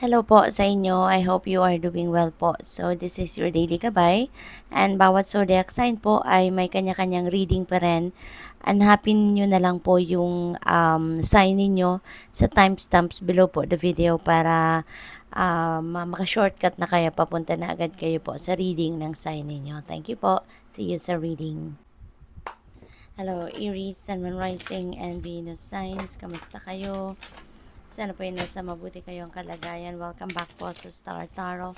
Hello po sa inyo. I hope you are doing well po. So, this is your daily gabay. And bawat zodiac sign po ay may kanya-kanyang reading pa rin. Hanapin nyo na lang po yung sign ninyo sa timestamps below po the video para maka-shortcut na kayo. Papunta na agad kayo po sa reading ng sign ninyo. Thank you po. See you sa reading. Hello, Aries, Sun, Moon, Rising, and Venus signs. Kamusta kayo? Sana po yun nasa mabuti kayong kalagayan. Welcome back po sa Star Tarot.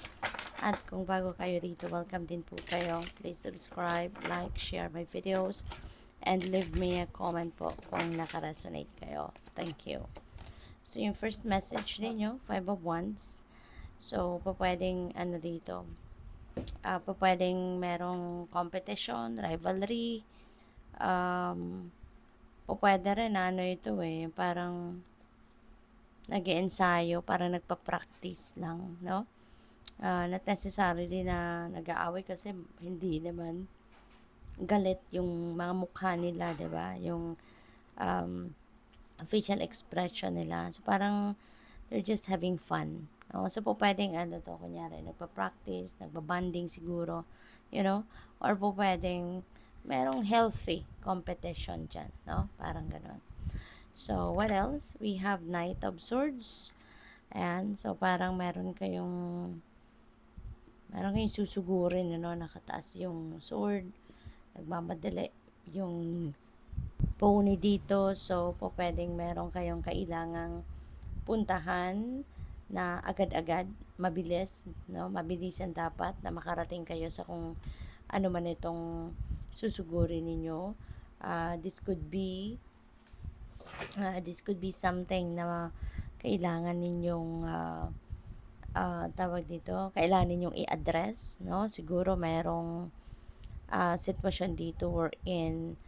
At kung bago kayo rito, welcome din po kayo. Please subscribe, like, share my videos, and leave me a comment po kung nakaresonate kayo. Thank you. So, yung first message ninyo, Five of Wands. So, pwedeng dito, pwedeng merong competition, rivalry, pwede rin ito parang nag-iensayo, parang nagpa-practice lang, no? Not necessarily na nag-aaway kasi hindi naman galit yung mga mukha nila, 'di ba? Yung facial expression nila. So parang they're just having fun. No? So pwedeng kunyari nagpa-practice, nagba-bonding siguro, or pwedeng merong healthy competition dyan, no? Parang gano'n. So, what else? We have Knight of Swords. Ayan. So, parang meron kayong susugurin, nakataas yung sword. Nagmamadali yung pony dito. So, pwedeng meron kayong kailangang puntahan na agad-agad, mabilis, no? Mabilisan dapat na makarating kayo sa kung ano man itong susugurin ninyo. This could be something na kailangan ninyong tawag dito, kailangan ninyong i-address, no? Siguro mayroong sitwasyon dito wherein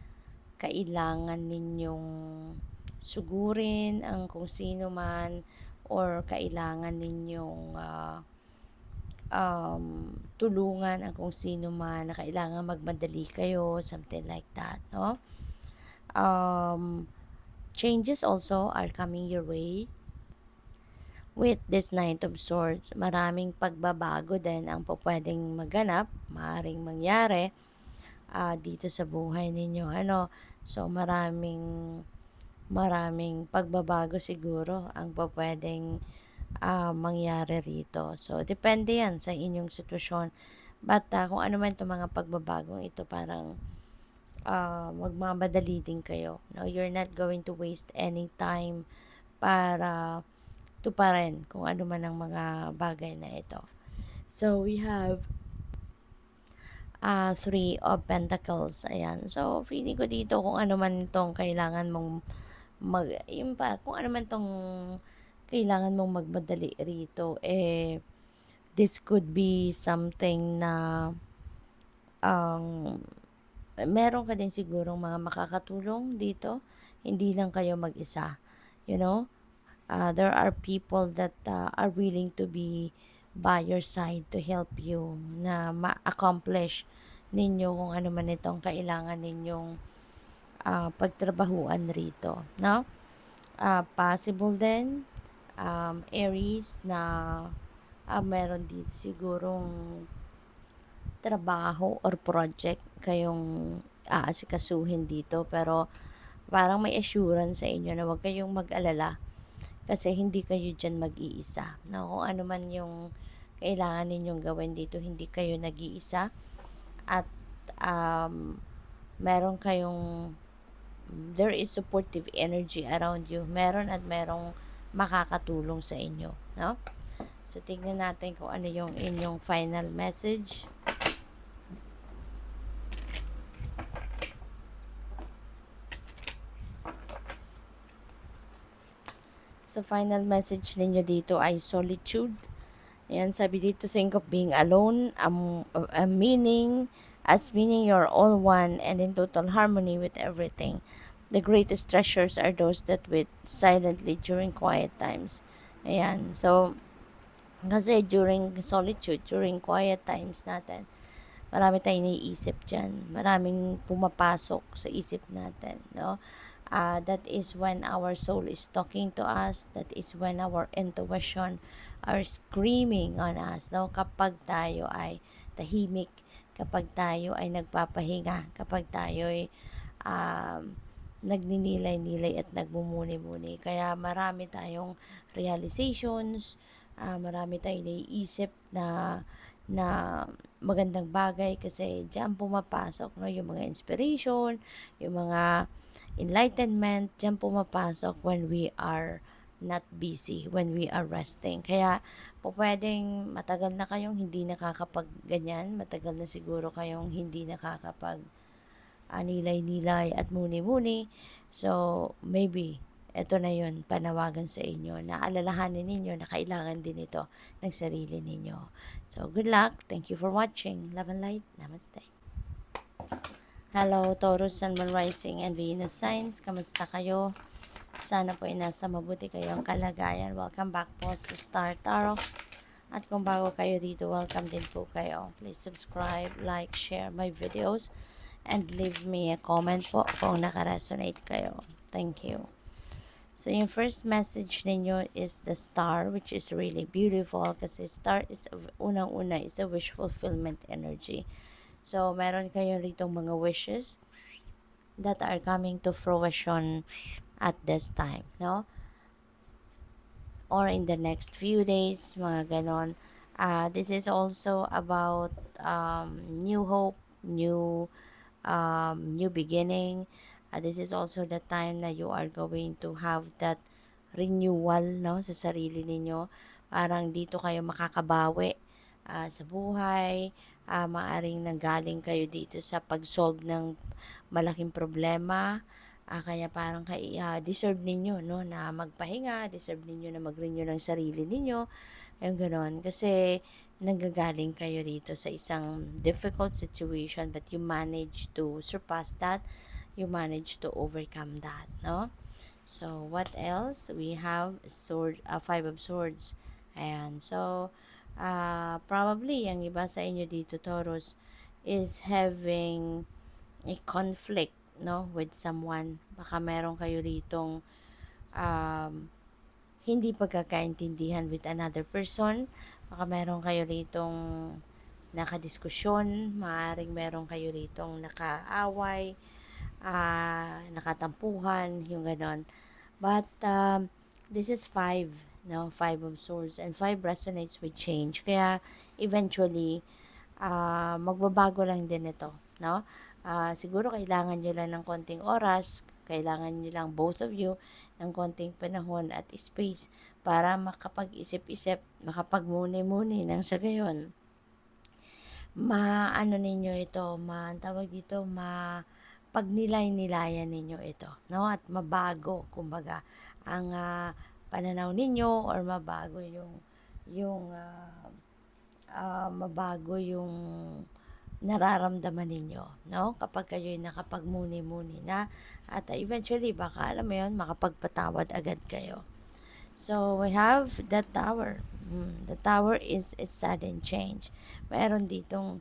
kailangan ninyong sugurin ang kung sino man or kailangan ninyong tulungan ang kung sino man na kailangan magmadali kayo, something like that, no? Changes also are coming your way with this Knight of Swords. Maraming pagbabago din ang pwedeng maganap, maaaring mangyari dito sa buhay ninyo. So maraming pagbabago siguro ang pwedeng mangyari rito. So depende yan sa inyong sitwasyon. But kung ano man itong mga pagbabagong ito, parang magmamadali din kayo. No, you're not going to waste any time para tuparin kung ano man ang mga bagay na ito. So, we have Three of Pentacles. Ayan. So, feeling ko dito kung ano man itong kailangan mong kung ano man itong kailangan mong magmadali rito, this could be something na meron ka din sigurong mga makakatulong dito. Hindi lang kayo mag-isa. There are people that are willing to be by your side to help you na ma-accomplish ninyo kung ano man itong kailangan ninyong pagtrabahuan rito, no? Possible din Aries na meron dito sigurong trabaho or project kayong aasikasuhin dito, pero parang may assurance sa inyo na huwag kayong mag-alala kasi hindi kayo dyan mag-iisa. No? Kung ano man yung kailangan ninyong gawin dito, hindi kayo nag-iisa at meron kayong there is supportive energy around you. Meron at merong makakatulong sa inyo. No? So, tignan natin kung ano yung inyong final message. So, final message ninyo dito ay solitude. Ayan, sabi dito, think of being alone, meaning you're all one and in total harmony with everything. The greatest treasures are those that wait silently during quiet times. Ayan, so, kasi during solitude, during quiet times natin, marami tayong naiisip dyan. Maraming pumapasok sa isip natin, no? That is when our soul is talking to us. That is when our intuition are screaming on us. No? Kapag tayo ay tahimik, kapag tayo ay nagpapahinga, kapag tayo ay nagninilay-nilay at nagmumuni-muni. Kaya marami tayong realizations, marami tayong naiisip na magandang bagay kasi diyan pumapasok no yung mga inspiration, yung mga enlightenment, diyan pumapasok when we are not busy, when we are resting. Kaya po pwedeng matagal na kayong hindi nakakapag-ganyan, matagal na siguro kayong hindi nakakapag nilay-nilay at muni-muni. So, maybe, eto na yun, panawagan sa inyo na alalahanin ninyo na kailangan din ito ng sarili ninyo. So, good luck. Thank you for watching. Love and light. Namaste. Hello, Taurus, Sun, Moon, Rising, and Venus signs. Kamusta kayo? Sana po ay nasa mabuti kayong kalagayan. Welcome back po sa Star Tarot. At kung bago kayo dito, welcome din po kayo. Please subscribe, like, share my videos, and leave me a comment po kung nakaresonate kayo. Thank you. So, yung first message ninyo is the star, which is really beautiful kasi star is, unang-una, is a wish fulfillment energy. So, meron kayong ritong mga wishes that are coming to fruition at this time, no? Or in the next few days, mga ganon. This is also about new hope, new beginning. This is also the time na you are going to have that renewal, no, sa sarili ninyo. Parang dito kayo makakabawi sa buhay. Maaring nanggaling kayo dito sa pag-solve ng malaking problema. Kaya parang deserve ninyo, no, na magpahinga, deserve ninyo na mag-renew ng sarili ninyo. Yung gano'n. Kasi nanggagaling kayo dito sa isang difficult situation but you manage to surpass that. You manage to overcome that, no? So, what else? We have Five of Swords. Ayan. So, probably, ang iba sa inyo dito, Taurus, is having a conflict, no, with someone. Baka meron kayo ditong hindi pagkakaintindihan with another person. Baka meron kayo ditong nakadiskusyon. Maaring meron kayo ditong nakaaway, nakatampuhan, yung ganon. But, this is 5, no? 5 of Swords. And 5 resonates with change. Kaya, eventually, magbabago lang din ito, no? Siguro kailangan nyo lang ng konting oras, kailangan nyo lang both of you ng konting panahon at space para makapag-isip-isip, makapagmuni-muni nang sa gayon. Maano ninyo ito, tawag dito, pagnilay-nilayan ninyo ito, no? At mabago, kumbaga, ang pananaw ninyo or mabago mabago yung nararamdaman ninyo, no? Kapag kayo'y nakapagmuni-muni na at eventually baka alam mo yun, makapagpatawad agad kayo. So we have the Tower. The Tower is a sudden change. Meron ditong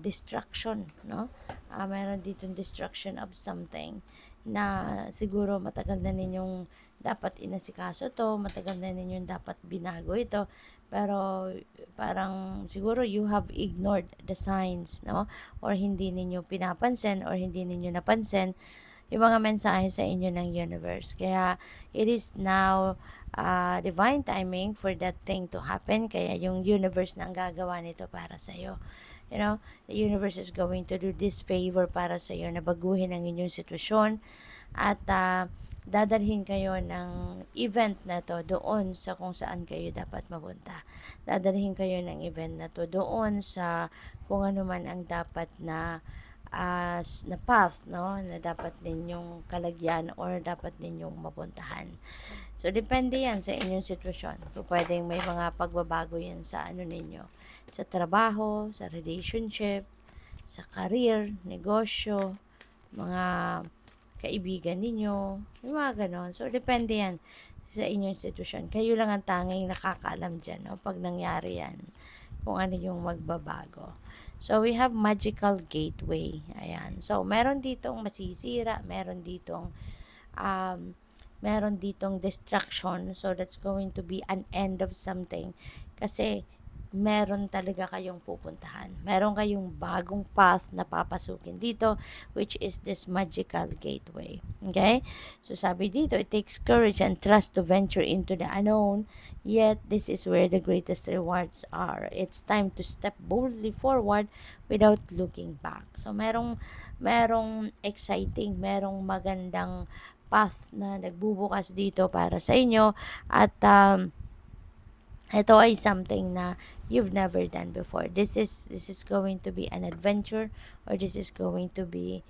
destruction, no? Meron ditong destruction of something na siguro matagal na ninyong dapat inasikaso to, matagal na ninyong dapat binago ito, pero parang siguro you have ignored the signs, no? Or hindi ninyo pinapansin or hindi ninyo napansin yung mga mensahe sa inyo ng universe. Kaya it is now divine timing for that thing to happen. Kaya yung universe na ang gagawa nito para sa iyo. You know, the universe is going to do this favor para sa iyo na baguhin ang inyong sitwasyon at dadalhin kayo ng event na to doon sa kung saan kayo dapat mapunta. Dadalhin kayo ng event na to doon sa kung ano man ang dapat na na path, no, na dapat ninyong kalagyan or dapat ninyong mapuntahan. So, depende yan sa inyong sitwasyon. So, pwedeng may mga pagbabago yan sa ano ninyo, sa trabaho, sa relationship, sa career, negosyo, mga kaibigan ninyo, yung mga ganon. So, depende yan sa inyong sitwasyon. Kayo lang ang tanging nakakaalam dyan, no, pag nangyari yan, kung ano yung magbabago. So, we have magical gateway. Ayan. So, meron ditong masisira, meron ditong meron ditong distraction. So, that's going to be an end of something. Kasi, meron talaga kayong pupuntahan. Meron kayong bagong path na papasukin dito, which is this magical gateway. Okay? So, sabi dito, it takes courage and trust to venture into the unknown, yet this is where the greatest rewards are. It's time to step boldly forward without looking back. So, merong exciting, merong magandang path na nagbubukas dito para sa inyo at ito ay something na you've never done before. This is going to be an adventure, or this is going to be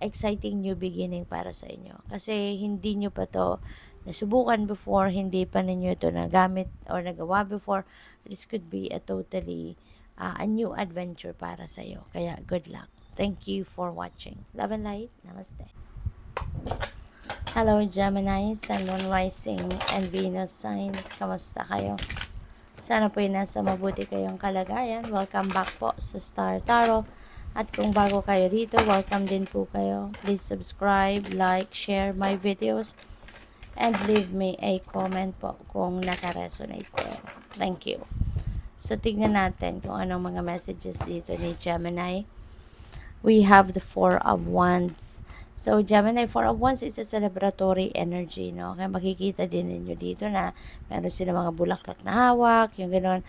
exciting new beginning para sa inyo. Kasi hindi nyo pa to nasubukan before, hindi pa ninyo ito nagamit or nagawa before. This could be a totally a new adventure para sa iyo. Kaya good luck. Thank you for watching. Love and light. Namaste. Hello Gemini, Sun, Moon, Rising, and Venus signs. Kamusta kayo? Sana po nasa mabuti kayong kalagayan. Welcome back po sa Star Tarot. At kung bago kayo dito, welcome din po kayo. Please subscribe, like, share my videos, and leave me a comment po kung naka-resonate po. Thank you. So, tignan natin kung anong mga messages dito ni Gemini. We have the Four of Wands. So, Gemini, Four of Wands is a celebratory energy, no? Kaya makikita din ninyo dito na meron sila mga bulaklak na hawak, yung gano'n,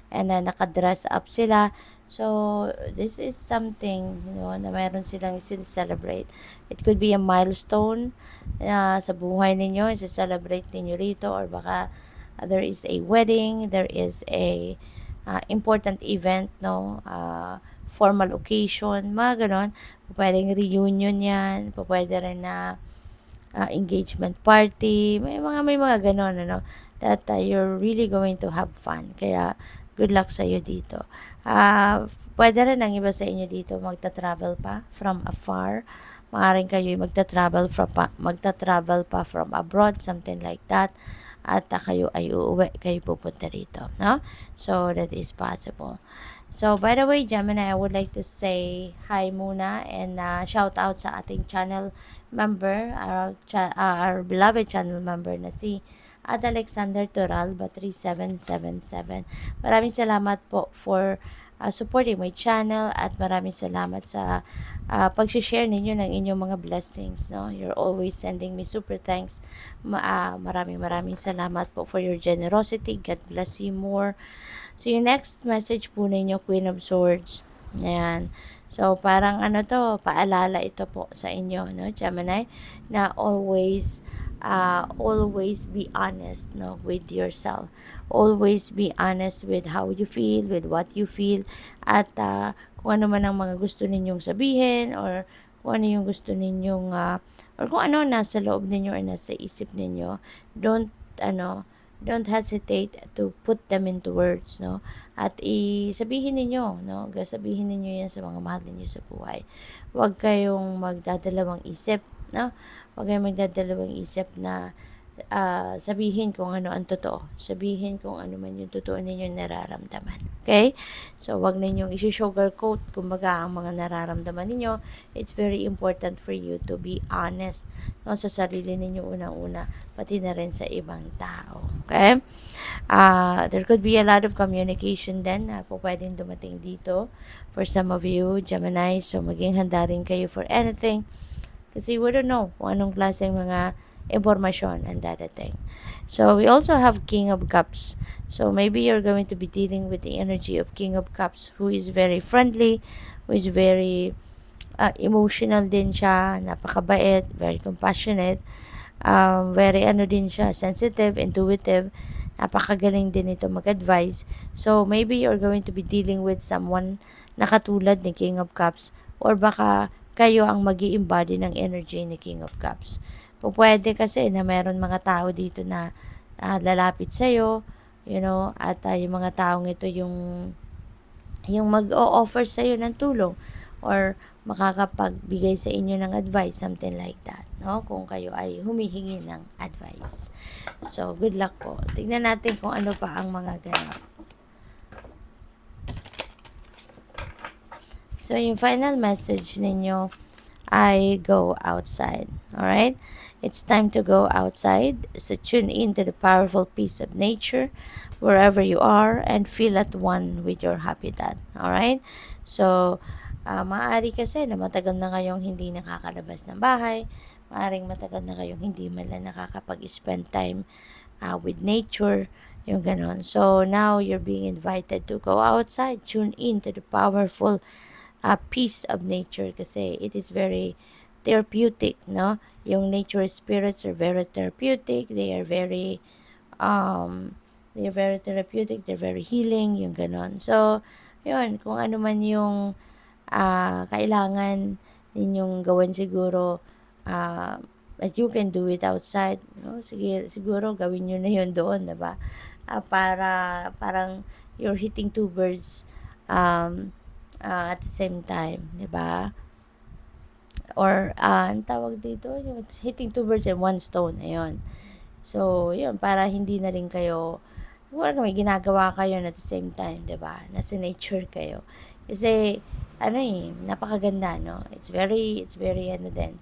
and nakadress up sila. So, this is something, na meron silang celebrate. It could be a milestone sa buhay ninyo, i-celebrate ninyo rito, or baka there is a wedding, there is a important event, no? Formal occasion, mga ganon. Pwedeng reunion yan, pwede rin na engagement party, may mga ganon, ano, that you're really going to have fun. Kaya, good luck sa iyo dito. Pwede rin ang iba sa inyo dito magta-travel pa from afar. Maaaring kayo magta-travel pa from abroad, something like that. At kayo ay uuwi, kayo pupunta rito, no? So, that is possible. So, by the way, Gemini, I would like to say hi muna and shout out sa ating channel member, our beloved channel member na si at Alexander Toralba 3777. Maraming salamat po for supporting my channel at maraming salamat sa pag-share ninyo ng inyong mga blessings, no? You're always sending me super thanks. Maraming salamat po for your generosity. God bless you more. So, yung next message po ninyo, Queen of Swords. Ayan. So, parang paalala ito po sa inyo, no, Gemini, na always be honest, no, with yourself. Always be honest with how you feel, with what you feel, at kung ano man ang mga gusto ninyong sabihin, or kung ano yung gusto ninyong, or kung ano nasa loob ninyo or nasa isip ninyo. Don't hesitate to put them into words, no? At sabihin ninyo, no? Sabihin ninyo yan sa mga mahal ninyo sa buhay. Huwag kayong magdadalawang isip, no? Huwag kayong magdadalawang isip na sabihin kung ano ang totoo. Sabihin kung ano man yung totoo ninyong nararamdaman. Okay? So, huwag ninyong isi-sugarcoat kumbaga ang mga nararamdaman ninyo. It's very important for you to be honest, no, sa sarili ninyo unang-una, pati na rin sa ibang tao. Okay? There could be a lot of communication then na pwedeng dumating dito for some of you, Gemini. So, maging handa rin kayo for anything. Kasi we don't know kung anong klaseng mga information and that thing. So, we also have King of Cups. So, maybe you're going to be dealing with the energy of King of Cups, who is very friendly, who is very emotional din siya, napakabait, very compassionate, very din siya, sensitive, intuitive, napakagaling din ito mag-advise. So, maybe you're going to be dealing with someone na katulad ni King of Cups, or baka kayo ang mag-i-embody ng energy ni King of Cups. Pwede kasi na meron mga tao dito na lalapit sa'yo, at yung mga taong ito yung mag-o-offer sa'yo ng tulong, or makakapagbigay sa inyo ng advice, something like that, no? Kung kayo ay humihingi ng advice. So, good luck po. Tignan natin kung ano pa ang mga ganap. So, yung final message ninyo ay go outside. Alright? It's time to go outside. So tune in to the powerful peace of nature wherever you are and feel at one with your habitat. Alright? So, maaari kasi na matagal na kayong hindi nakakalabas ng bahay. Maaring matagal na kayong hindi man lang nakakapag-spend time with nature, yung ganon. So, now you're being invited to go outside, tune in to the powerful peace of nature kasi it is very therapeutic, no? Yung nature spirits are very therapeutic, um, they are very therapeutic, they're very healing, yung ganon. So, yun, kung ano man yung kailangan ninyong gawin siguro, that you can do it outside, no? Sige, siguro gawin nyo na yun doon, diba? Parang you're hitting two birds at the same time, diba? Or, ang tawag dito, yung hitting two birds in one stone, ayun. So, yun, para hindi na rin kayo, may ginagawa kayo at the same time, diba? Nasa nature kayo. Kasi, napakaganda, no? It's very, ano din,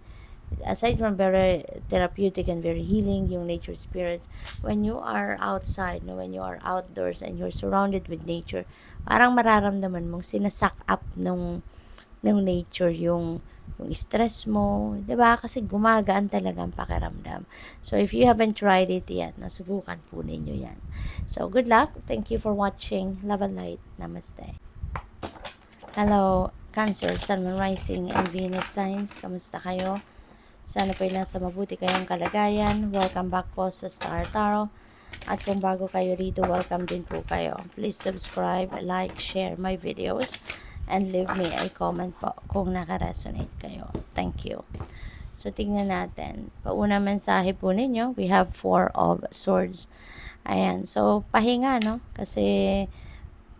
aside from very therapeutic and very healing, yung nature spirits, when you are outside, no, when you are outdoors and you're surrounded with nature, parang mararamdaman mong sinasak up ng nature yung stress mo, 'di ba? Kasi gumagaan talaga ang pakiramdam. So if you haven't tried it yet, nasubukan po ninyo 'yan. So good luck. Thank you for watching. Love and light. Namaste. Hello, Cancer, Sun, Moon, Rising, and Venus signs. Kamusta kayo? Sana po nasa mabuti kayong kalagayan. Welcome back po sa Star Tarot. At kung bago kayo rito, welcome din po kayo. Please subscribe, like, share my videos, and leave me a comment po kung naka-resonate kayo. Thank you. So, tingnan natin. Paunang mensahe po ninyo, we have 4 of Swords. Ayan. So, pahinga, no? Kasi,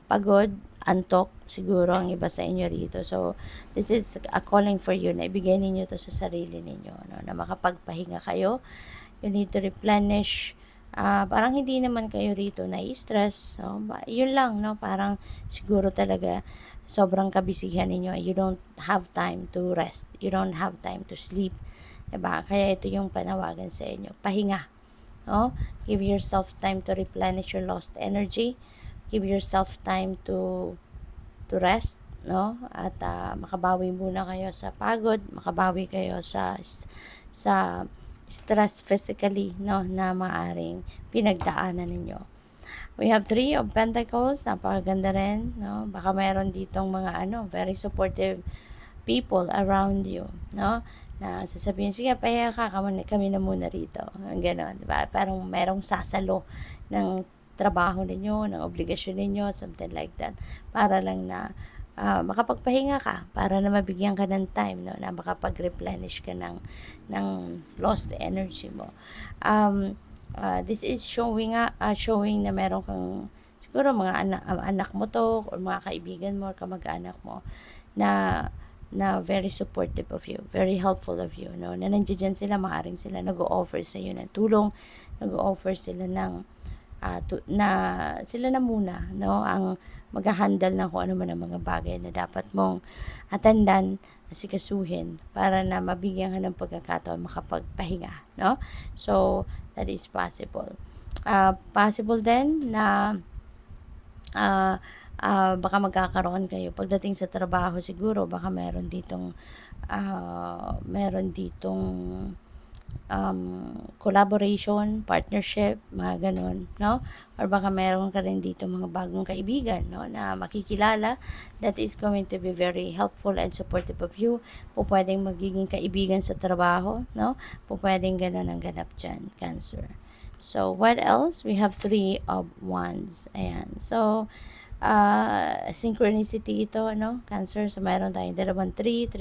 pagod, antok, siguro ang iba sa inyo rito. So, this is a calling for you na ibigay ninyo to sa sarili ninyo, no? Na makapagpahinga kayo. You need to replenish. Parang hindi naman kayo rito na-stress. So, yun lang, no? Parang siguro talaga sobrang kabisihan ninyo. You don't have time to rest. You don't have time to sleep. Diba? Kaya ito yung panawagan sa inyo. Pahinga. No? Give yourself time to replenish your lost energy. Give yourself time to rest, no? At makabawi muna kayo sa pagod, makabawi kayo sa stress physically, no, na maaring pinagdaanan ninyo. We have 3 of Pentacles, napakaganda rin, no? Baka mayroon ditong mga very supportive people around you, no? Na sasabihin, sige, pahiya ka, kami na muna rito. Ganon, diba? Parang mayroong sasalo ng trabaho ninyo, ng obligasyon ninyo, something like that. Para lang na makapagpahinga ka, para na mabigyan ka ng time, no, na makapag-replenish ka ng lost energy mo. This is showing na meron kang siguro mga anak mo to, or mga kaibigan mo, or kamag-anak mo na very supportive of you, very helpful of you, no, na nandiyan sila, maaring sila nag-o-offer sa iyo ng tulong, nag-o-offer sila ng na sila na muna, no, ang mag-handle ng kung ano man ang mga bagay na dapat mong atendan, asikasuhin para na mabigyan ka ng pagkakataon makapagpahinga, no? So, that is possible. Possible din na baka magkakaroon kayo pagdating sa trabaho, siguro baka meron ditong collaboration, partnership, mga ganun, no? Or baka meron ka rin dito mga bagong kaibigan, no, na makikilala that is going to be very helpful and supportive of you. Pwedeng magiging kaibigan sa trabaho, no? Pwedeng ganun ang ganap dyan, Cancer. So, what else? We have 3 of Wands. Ayan. So, synchronicity ito, no, Cancer. So, mayroon tayong 3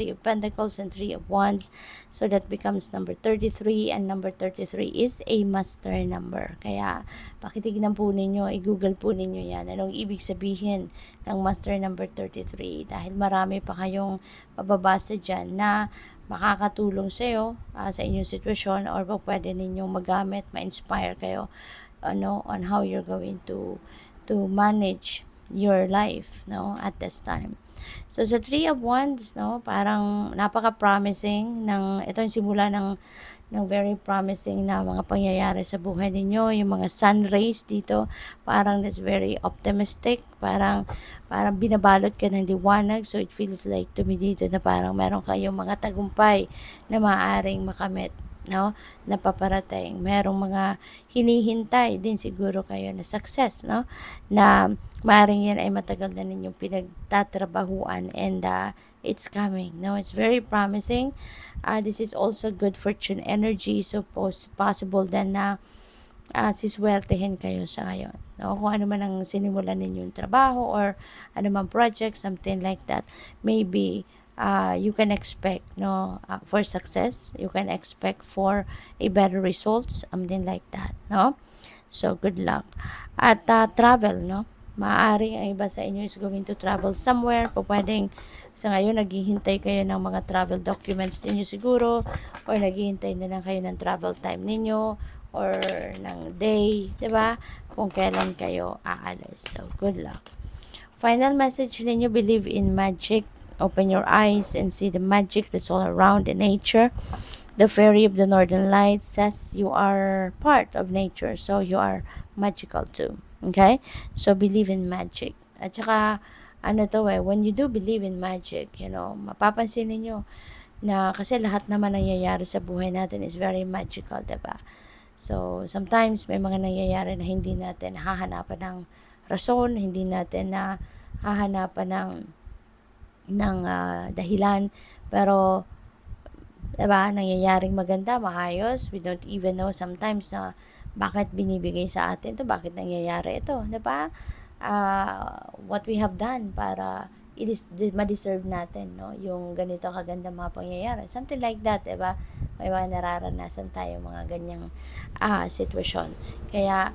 of Pentacles and 3 of Wands. So, that becomes number 33, and number 33 is a master number. Kaya, pakitignan po ninyo, i-google po ninyo yan. Anong ibig sabihin ng master number 33? Dahil marami pa kayong mababasa dyan na makakatulong sa'yo, sa inyong sitwasyon, or pwede ninyong magamit, ma-inspire kayo, on how you're going to manage your life, no, at this time. So sa Three of Wands, no, parang napaka-promising ng ito yung simula ng very promising na mga pangyayari sa buhay ninyo. Yung mga sun rays dito, parang that's very optimistic. Parang binabalot ka ng liwanag. So it feels like to me dito na parang meron kayong mga tagumpay na maaaring makamit, no, na paparating. Merong mga hinihintay din siguro kayo na success, no, na maaaring yan ay matagal na ninyong pinagtatrabahuan, and it's coming, no, it's very promising. This is also good fortune energy, so possible din na siswertehin kayo sa ngayon, no? Kung ano man ang sinimulan ninyong trabaho or ano man project, something like that, maybe you can expect, no, for success, you can expect for a better results, something like that, no? So good luck. At travel, no, maaari ang iba sa inyo is going to travel somewhere. Pwedeng sa ngayon naghihintay kayo ng mga travel documents ninyo siguro, or naghihintay na lang kayo ng travel time ninyo or ng day, 'di ba? Kung kailan kayo aalis. So good luck. Final message ninyo, believe in magic. Open your eyes and see the magic that's all around in nature. The fairy of the northern lights says you are part of nature, so you are magical too. Okay? So believe in magic. At saka ano to when you do believe in magic, mapapansin niyo na kasi lahat naman nangyayari sa buhay natin is very magical, 'di ba? So sometimes may mga nangyayari na hindi natin hahanapan ng rason, hindi natin na hahanapan ng dahilan, pero 'di ba, nangyayaring maganda, maayos. We don't even know sometimes na bakit binibigay sa atin to, bakit nangyayari ito, 'di ba? What we have done para ma-deserve natin, no, yung ganito kaganda mga pangyayari. Something like that, 'di ba? May mga nararanasan tayo mga ganyang sitwasyon. Kaya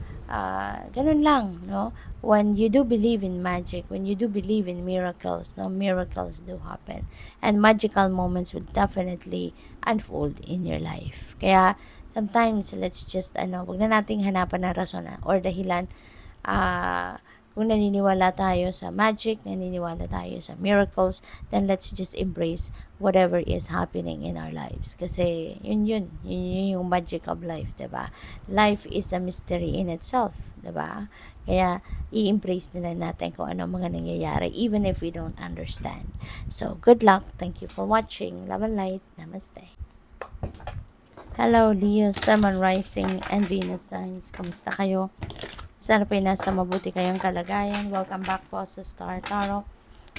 ganun lang, no? When you do believe in magic, when you do believe in miracles, no, miracles do happen. And magical moments will definitely unfold in your life. Kaya sometimes let's just wag na nating hanapan ng rason or dahilan. Kung naniniwala tayo sa magic, naniniwala tayo sa miracles, then let's just embrace whatever is happening in our lives. Kasi yun yung magic of life, 'di ba? Life is a mystery in itself, 'di ba? Kaya i-embrace na natin kung ano mga nangyayari even if we don't understand. So, good luck. Thank you for watching. Love and light. Namaste. Hello, Leo, Sun, Rising, and Venus signs. Kamusta kayo? Sana po nasa mabuti kayong kalagayan. Welcome back po sa Star Tarot.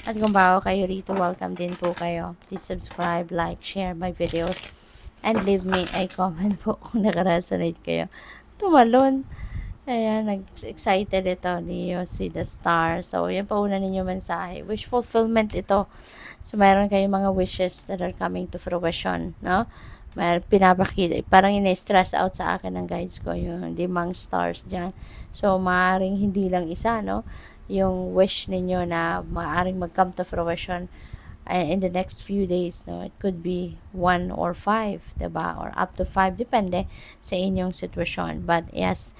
At kung bago kayo rito, welcome din po kayo. Please subscribe, like, share my videos, and leave me a comment po kung nakaresonate kayo. Tumalon. Ayan, excited ito, Leo, see the star. So, yan po una ninyo mensahe. Wish fulfillment ito. So, mayroon kayong mga wishes that are coming to fruition, no? Pinapakita, parang ina-stress out sa akin ng guides ko yung 5 stars dyan. So maaaring hindi lang isa, no, yung wish ninyo na maaaring mag-come to fruition in the next few days, no. It could be 1 or 5, diba, or up to 5, depende sa inyong sitwasyon. But yes,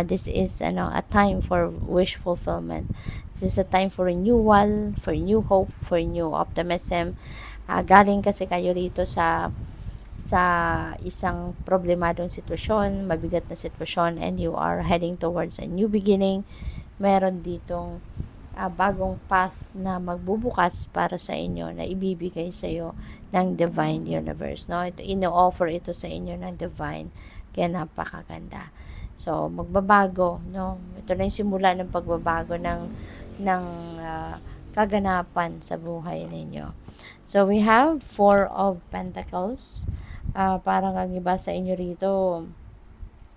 this is a time for wish fulfillment. This is a time for renewal, for new hope, for new optimism. Galing kasi kayo rito sa isang problemadong sitwasyon, mabigat na sitwasyon, and you are heading towards a new beginning. Meron ditong bagong path na magbubukas para sa inyo, na ibibigay sa iyo ng Divine Universe, no? Ito, ino-offer ito sa inyo ng Divine, kaya napakaganda. So, magbabago, no? Ito na yung simula ng pagbabago ng kaganapan sa buhay ninyo. So, we have 4 of Pentacles. Parang ang iba sa inyo rito,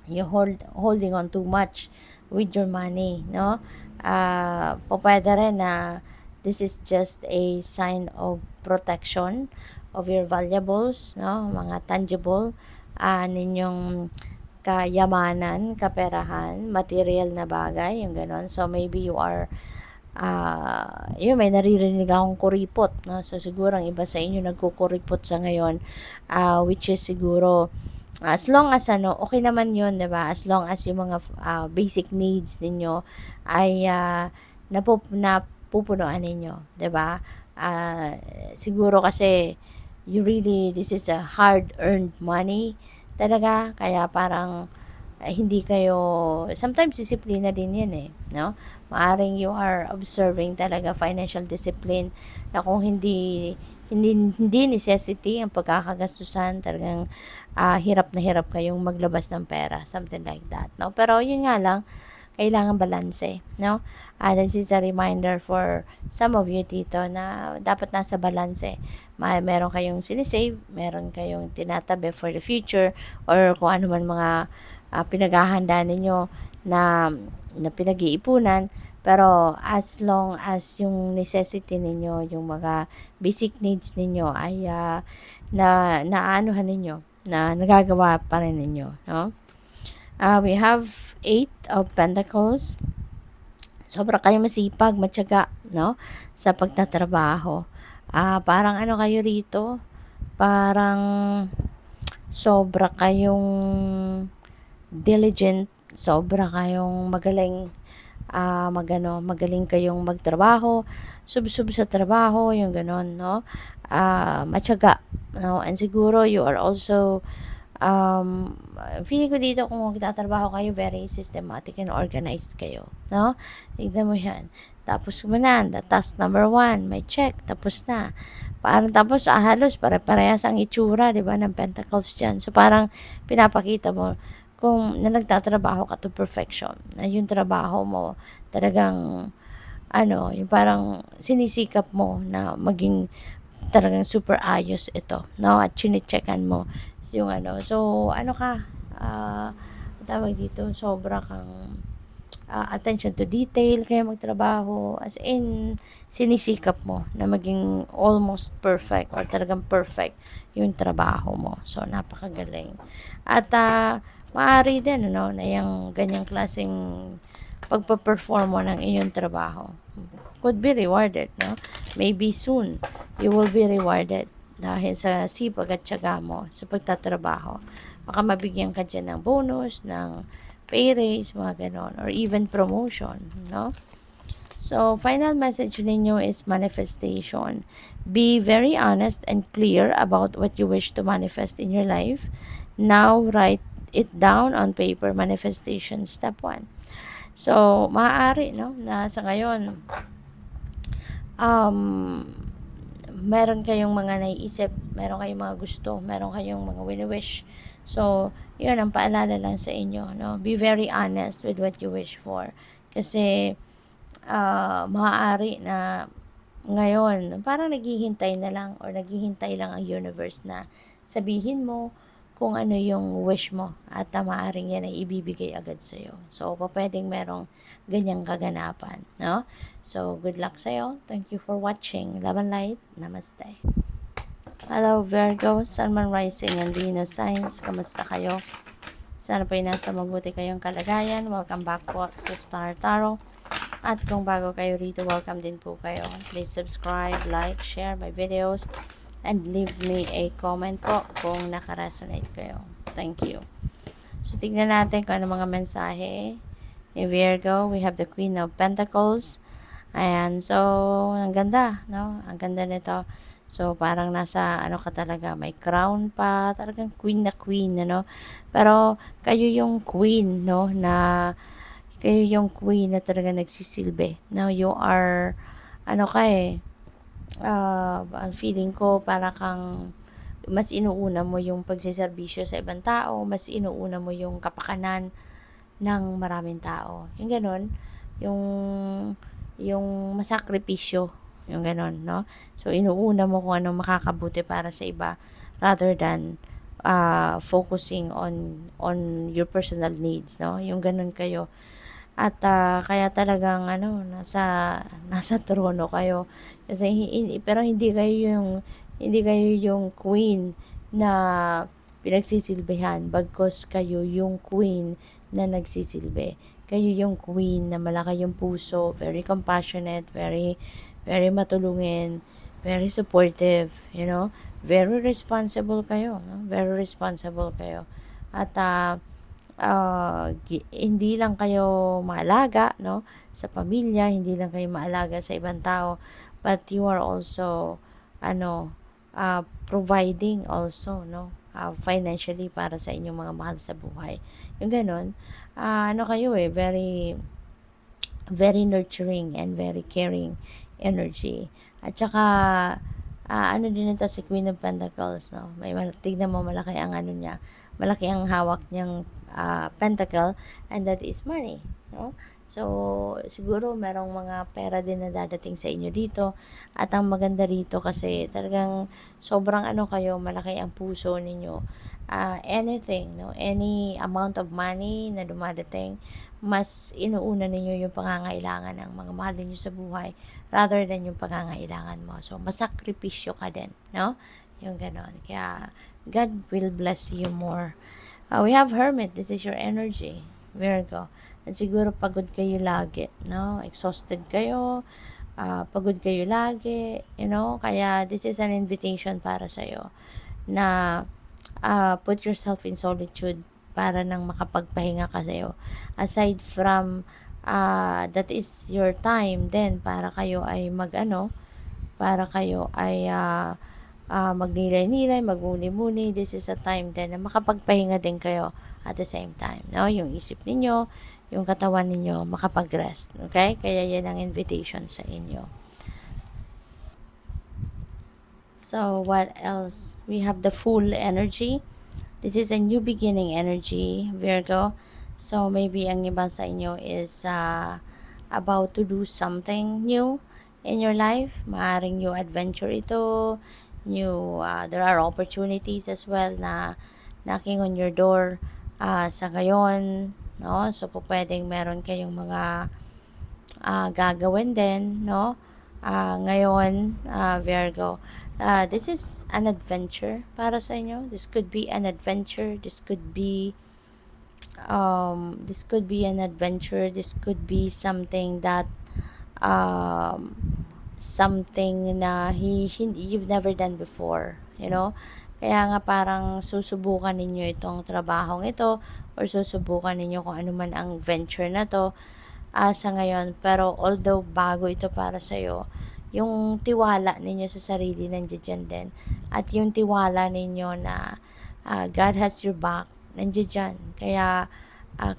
you holding on too much with your money, no? Pwede rin na this is just a sign of protection of your valuables, no? Mga tangible, ninyong kayamanan, kaperahan, material na bagay, yung ganon. So, maybe you are may naririnig akong kuripot, no? So siguro ang iba sa inyo nagkukuripot sa ngayon, which is siguro as long as okay naman yun, 'di ba? As long as yung mga basic needs ninyo ay napupunuan ninyo, 'di ba? Siguro kasi this is a hard-earned money talaga, kaya parang hindi kayo, sometimes disiplina din yan no? Maaring you are observing talaga financial discipline na kung hindi necessity ang pagkakagastusan, talagang hirap na hirap kayong maglabas ng pera, something like that, no? Pero yun nga lang, kailangan balanse, no? This is a reminder for some of you dito na dapat nasa balanse. Meron kayong sinisave, meron kayong tinatabi for the future, or kung ano man mga pinaghahanda ninyo na pinag-iipunan, pero as long as yung necessity ninyo, yung mga basic needs ninyo ay naanuhan ninyo, na nagagawa pa rin ninyo, no? We have 8 of Pentacles. Sobra kayong masipag, matyaga, no? Sa pagtatrabaho. Parang ano kayo rito? Parang sobra kayong diligent, sobra kayong magaling, magaling kayong magtrabaho, sub sa trabaho, yung ganon, no? Matyaga, no? And siguro you are also feeling ko dito kung magtatrabaho kayo, very systematic and organized kayo, no? Tignan mo yan. Tapos kumanan, task number 1, may check, tapos na. Parang tapos halos pare-parehas ang itsura, di ba, ng pentacles dyan. So parang pinapakita mo kung nagtatrabaho ka to perfection, na yung trabaho mo talagang yung parang sinisikap mo na maging talagang super ayos ito, no? At chine-checkan mo yung so ka, tawag dito, sobra kang attention to detail kaya magtrabaho, as in sinisikap mo na maging almost perfect or talagang perfect yung trabaho mo. So napakagaling. At maaari din na yung ganyang klaseng pagpa-perform mo ng iyong trabaho could be rewarded, no? Maybe soon you will be rewarded dahil sa sipag at tiyaga mo sa pagtatrabaho. Baka mabigyan ka dyan ng bonus, ng pay raise, mga ganon, or even promotion, no? So, final message ninyo is manifestation. Be very honest and clear about what you wish to manifest in your life. Now, write it down on paper. Manifestation, step 1. So, maaari, no, na sa ngayon, meron kayong mga naiisip, meron kayong mga gusto, meron kayong mga wini-wish. So, yun ang paalala lang sa inyo, no? Be very honest with what you wish for. Kasi, maaari na ngayon, parang naghihintay na lang or naghihintay lang ang universe na sabihin mo kung ano yung wish mo, at maaaring yan ay ibibigay agad sa'yo. So, pwedeng merong ganyang kaganapan, no? So, good luck sa'yo. Thank you for watching. Love and light. Namaste. Hello, Virgo, Sun, Moon, Rising, and Venus signs. Kamusta kayo? Sana po nasa mabuti kayong kalagayan. Welcome back po sa Star Tarot. At kung bago kayo rito, welcome din po kayo. Please subscribe, like, share my videos, and leave me a comment po kung nakaresonate kayo. Thank you. So, tignan natin kung ano mga mensahe ni Virgo. We have the Queen of Pentacles. Ayan. So, ang ganda, no? Ang ganda nito. So, parang nasa, ka talaga, may crown pa. Talagang queen na queen, Pero, kayo yung queen, no? Kayo yung queen na talaga nagsisilbi. Now, you are, ang feeling ko para kang mas inuuna mo yung pagsiservisyo sa ibang tao, mas inuuna mo yung kapakanan ng maraming tao. Yung ganon, yung masakripisyo, yung ganon, no? So, inuuna mo kung anong makakabuti para sa iba rather than focusing on your personal needs, no? Yung ganon kayo. At kaya talagang nasa trono kayo kasi pero hindi kayo yung queen na pinagsisilbihan, bagkus kayo yung queen na nagsisilbi. Kayo yung queen na malaki yung puso, very compassionate, very very matulungin, very supportive, very responsible kayo, no? Very responsible kayo. At hindi lang kayo maalaga, no, sa pamilya, hindi lang kayo maalaga sa ibang tao, but you are also, ano, providing also, no, financially para sa inyong mga mahal sa buhay. Yung ganun, ano kayo very, very nurturing and very caring energy. At saka, ano din ito si Queen of Pentacles, no? Tignan mo, malaki ang ano niya, malaki ang hawak niyang pentacle, and that is money, no? So, siguro merong mga pera din na dadating sa inyo dito. At ang maganda rito kasi talagang sobrang ano kayo, malaki ang puso ninyo. Anything, no? Any amount of money na dumadating, mas inuuna ninyo yung pangangailangan ng mga mahal ninyo sa buhay rather than yung pangangailangan mo. So, masakripisyo ka din, no? Yung ganon. Kaya, God will bless you more. We have Hermit. This is your energy. Virgo. At siguro pagod kayo lagi, no? Exhausted kayo, pagod kayo lagi, you know? Kaya this is an invitation para sa'yo na put yourself in solitude para nang makapagpahinga ka sa'yo. Aside from that is your time then para kayo ay para kayo ay magnilay-nilay, magmuni-muni. This is a time then na makapagpahinga din kayo at the same time, no? Yung isip ninyo, yung katawan ninyo makapag-rest, okay? Kaya yan ang invitation sa inyo. So, what else? We have the full energy. This is a new beginning energy, Virgo. So, maybe ang iba sa inyo is about to do something new in your life. Maaring new adventure ito. There are opportunities as well na knocking on your door sa ngayon. No? So, po pwedeng meron kayong mga gagawin din, no? Ngayon, Virgo, this is an adventure para sa inyo. This could be an adventure. This could be an adventure. This could be something that something na you've never done before, you know? Kaya nga parang susubukan ninyo itong trabahong ito or susubukan ninyo kung ano man ang venture na to sa ngayon. Pero although bago ito para sa'yo, yung tiwala ninyo sa sarili nandiyan dyan din. At yung tiwala ninyo na God has your back, nandiyan dyan. Kaya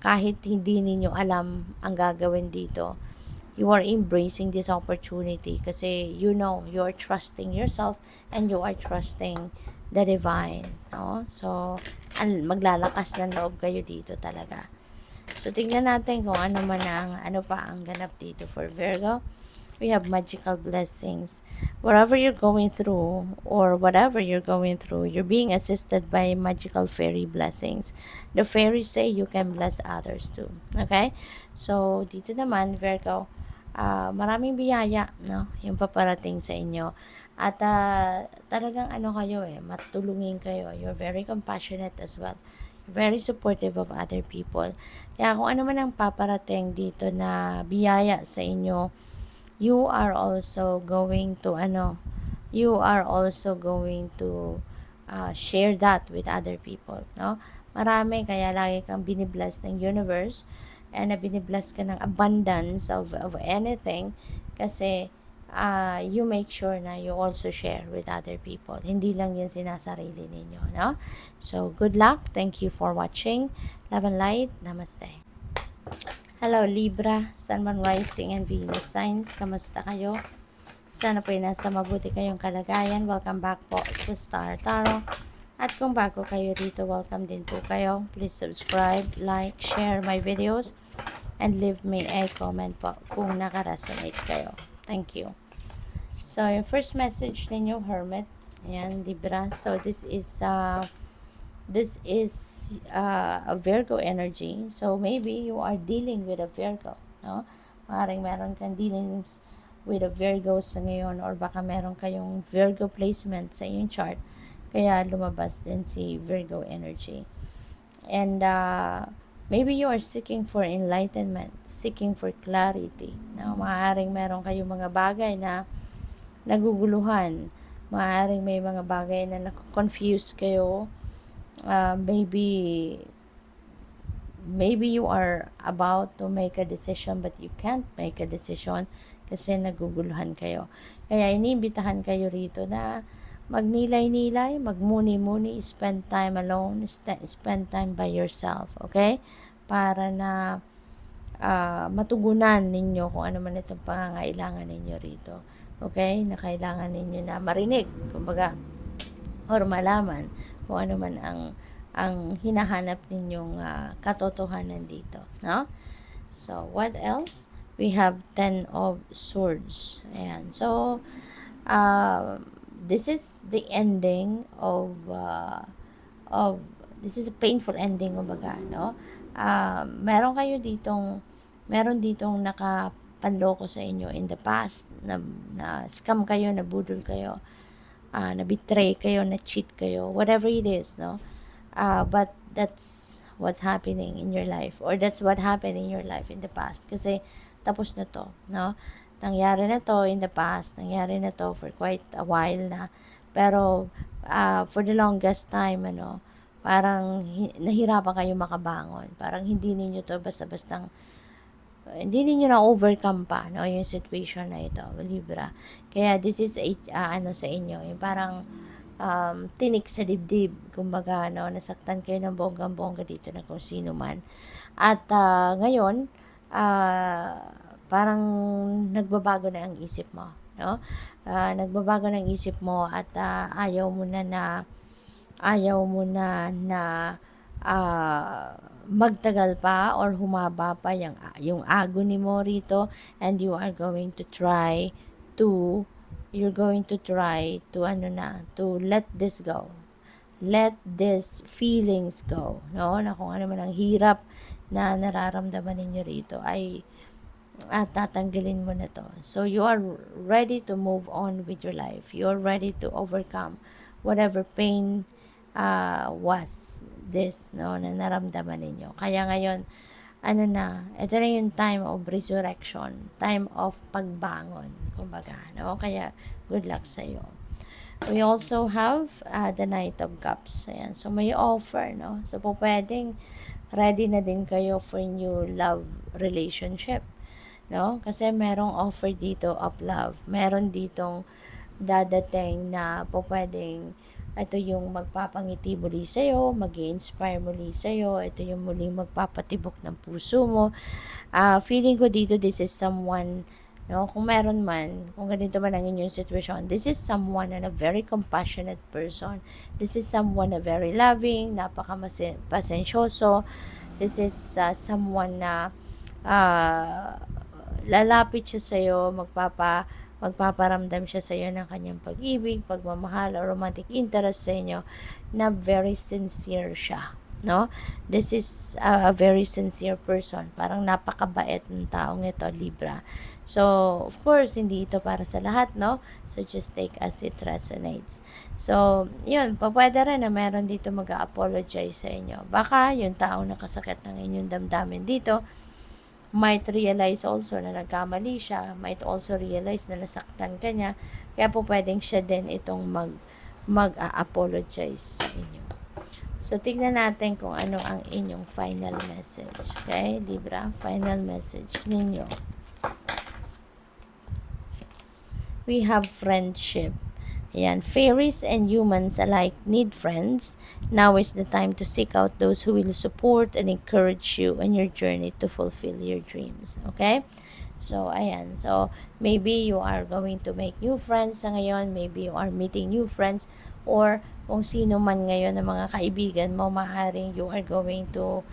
kahit hindi ninyo alam ang gagawin dito, you are embracing this opportunity kasi you know you are trusting yourself and you are trusting the divine, no? So, maglalakas ng loob kayo dito talaga. So, tingnan natin kung ano pa ang ganap dito for Virgo. We have magical blessings. Wherever you're going through or whatever you're going through, you're being assisted by magical fairy blessings. The fairies say you can bless others too. Okay? So, dito naman, Virgo, maraming biyaya, no? Yung paparating sa inyo. At talagang kayo matulungin kayo. You're very compassionate as well. Very supportive of other people. Kaya kung ano man ang paparating dito na biyaya sa inyo, you are also going to share that with other people, no? Marami, kaya lagi kang binibless ng universe and binibless ka ng abundance of anything kasi you make sure na you also share with other people. Hindi lang yan sinasarili ninyo, no? So, good luck. Thank you for watching. Love and light. Namaste. Hello, Libra, Sun, Moon, Rising, and Venus signs. Kamusta kayo? Sana po nasa mabuti kayong kalagayan. Welcome back po sa Star Tarot. At kung bago kayo dito, welcome din po kayo. Please subscribe, like, share my videos, and leave me a comment po kung nakaresonate kayo. Thank you. So, yung first message ninyo, Hermit. Ayan, Libra. So, this is a Virgo energy. So, maybe you are dealing with a Virgo, no? Maaaring meron kang dealings with a Virgo sa ngayon or baka meron kayong Virgo placement sa iyong chart. Kaya lumabas din si Virgo energy. And maybe you are seeking for enlightenment, seeking for clarity. No? Maaaring meron kayong mga bagay na naguguluhan. Maaaring may mga bagay na confuse kayo. Maybe maybe you are about to make a decision but you can't make a decision kasi naguguluhan kayo. Kaya iniimbitahan kayo rito na magnilay-nilay, magmuni-muni, spend time alone, spend time by yourself, okay? Para na matugunan ninyo kung ano man itong pangangailangan ninyo rito. Okay? Na kailangan ninyo na marinig, kumbaga, or malaman kung ano man ang hinahanap ninyong katotohanan dito, no? So, what else? We have 10 of Swords. Ayan. So, this is the ending of this is a painful ending, kumbaga, no? Meron ditong nakapanloko sa inyo in the past, na scam kayo, na budol kayo, na betray kayo, na cheat kayo, whatever it is, no? But that's what's happening in your life, or that's what happened in your life in the past, kasi tapos na to, no? Nangyari na to in the past, nangyari na to for quite a while na, pero for the longest time, parang nahirapan kayo makabangon, parang hindi ninyo to basta-bastang hindi ninyo na-overcome pa, no, yung situation na ito, Libra. Kaya this is a, sa inyo, yung parang tinik sa dibdib, kumbaga, no, nasaktan kayo ng bonggang-bongga dito na kung sino man. At ngayon, parang nagbabago na ang isip mo, no? Nagbabago na ang isip mo at ayaw mo na magtagal pa or humaba pa yung agony mo rito, and you're going to try to to let this go, let these feelings go, no, na kung ano man ang hirap na nararamdaman ninyo rito ay tatanggalin mo na to. So you are ready to move on with your life, you're ready to overcome whatever pain was this, no, na naramdaman ninyo. Kaya ngayon, ito na yung time of resurrection, time of pagbangon, kumbaga, no? Kaya good luck sa iyo. We also have the Knight of Cups. Ayan. So may offer, no? So po pwedeng ready na din kayo for new love relationship, no? Kasi merong offer dito of love. Meron ditong dadating na po pwedeng ito yung magpapangiti muli sa'yo, mag-i-inspire muli sa'yo, ito yung muling magpapatibok ng puso mo. Feeling ko dito, this is someone, no, kung meron man, kung ganito man ang inyong situation, this is someone na very compassionate person. This is someone na very loving, napaka-pasensyoso. This is someone na lalapit siya sa'yo, magpaparamdam siya sa iyo ng kanyang pag-ibig, pagmamahal, o romantic interest sa inyo, na very sincere siya, no? This is a very sincere person. Parang napakabait ng taong ito, Libra. So, of course, hindi ito para sa lahat, no? So, just take as it resonates. So, yun, pwede rin na meron dito mag-apologize sa inyo. Baka yung taong nakasakit ng inyong damdamin dito, might realize also na nagkamali siya, might also realize na nasaktan ka niya, kaya po pwedeng siya din itong mag-apologize sa inyo. So, tignan natin kung ano ang inyong final message. Okay, Libra, final message ninyo. We have friendship. Ayan, fairies and humans alike need friends. Now is the time to seek out those who will support and encourage you on your journey to fulfill your dreams. Okay? So, ayan. So, maybe you are going to make new friends sa ngayon. Maybe you are meeting new friends. Or, kung sino man ngayon ng mga kaibigan mo, maaaring you are going to,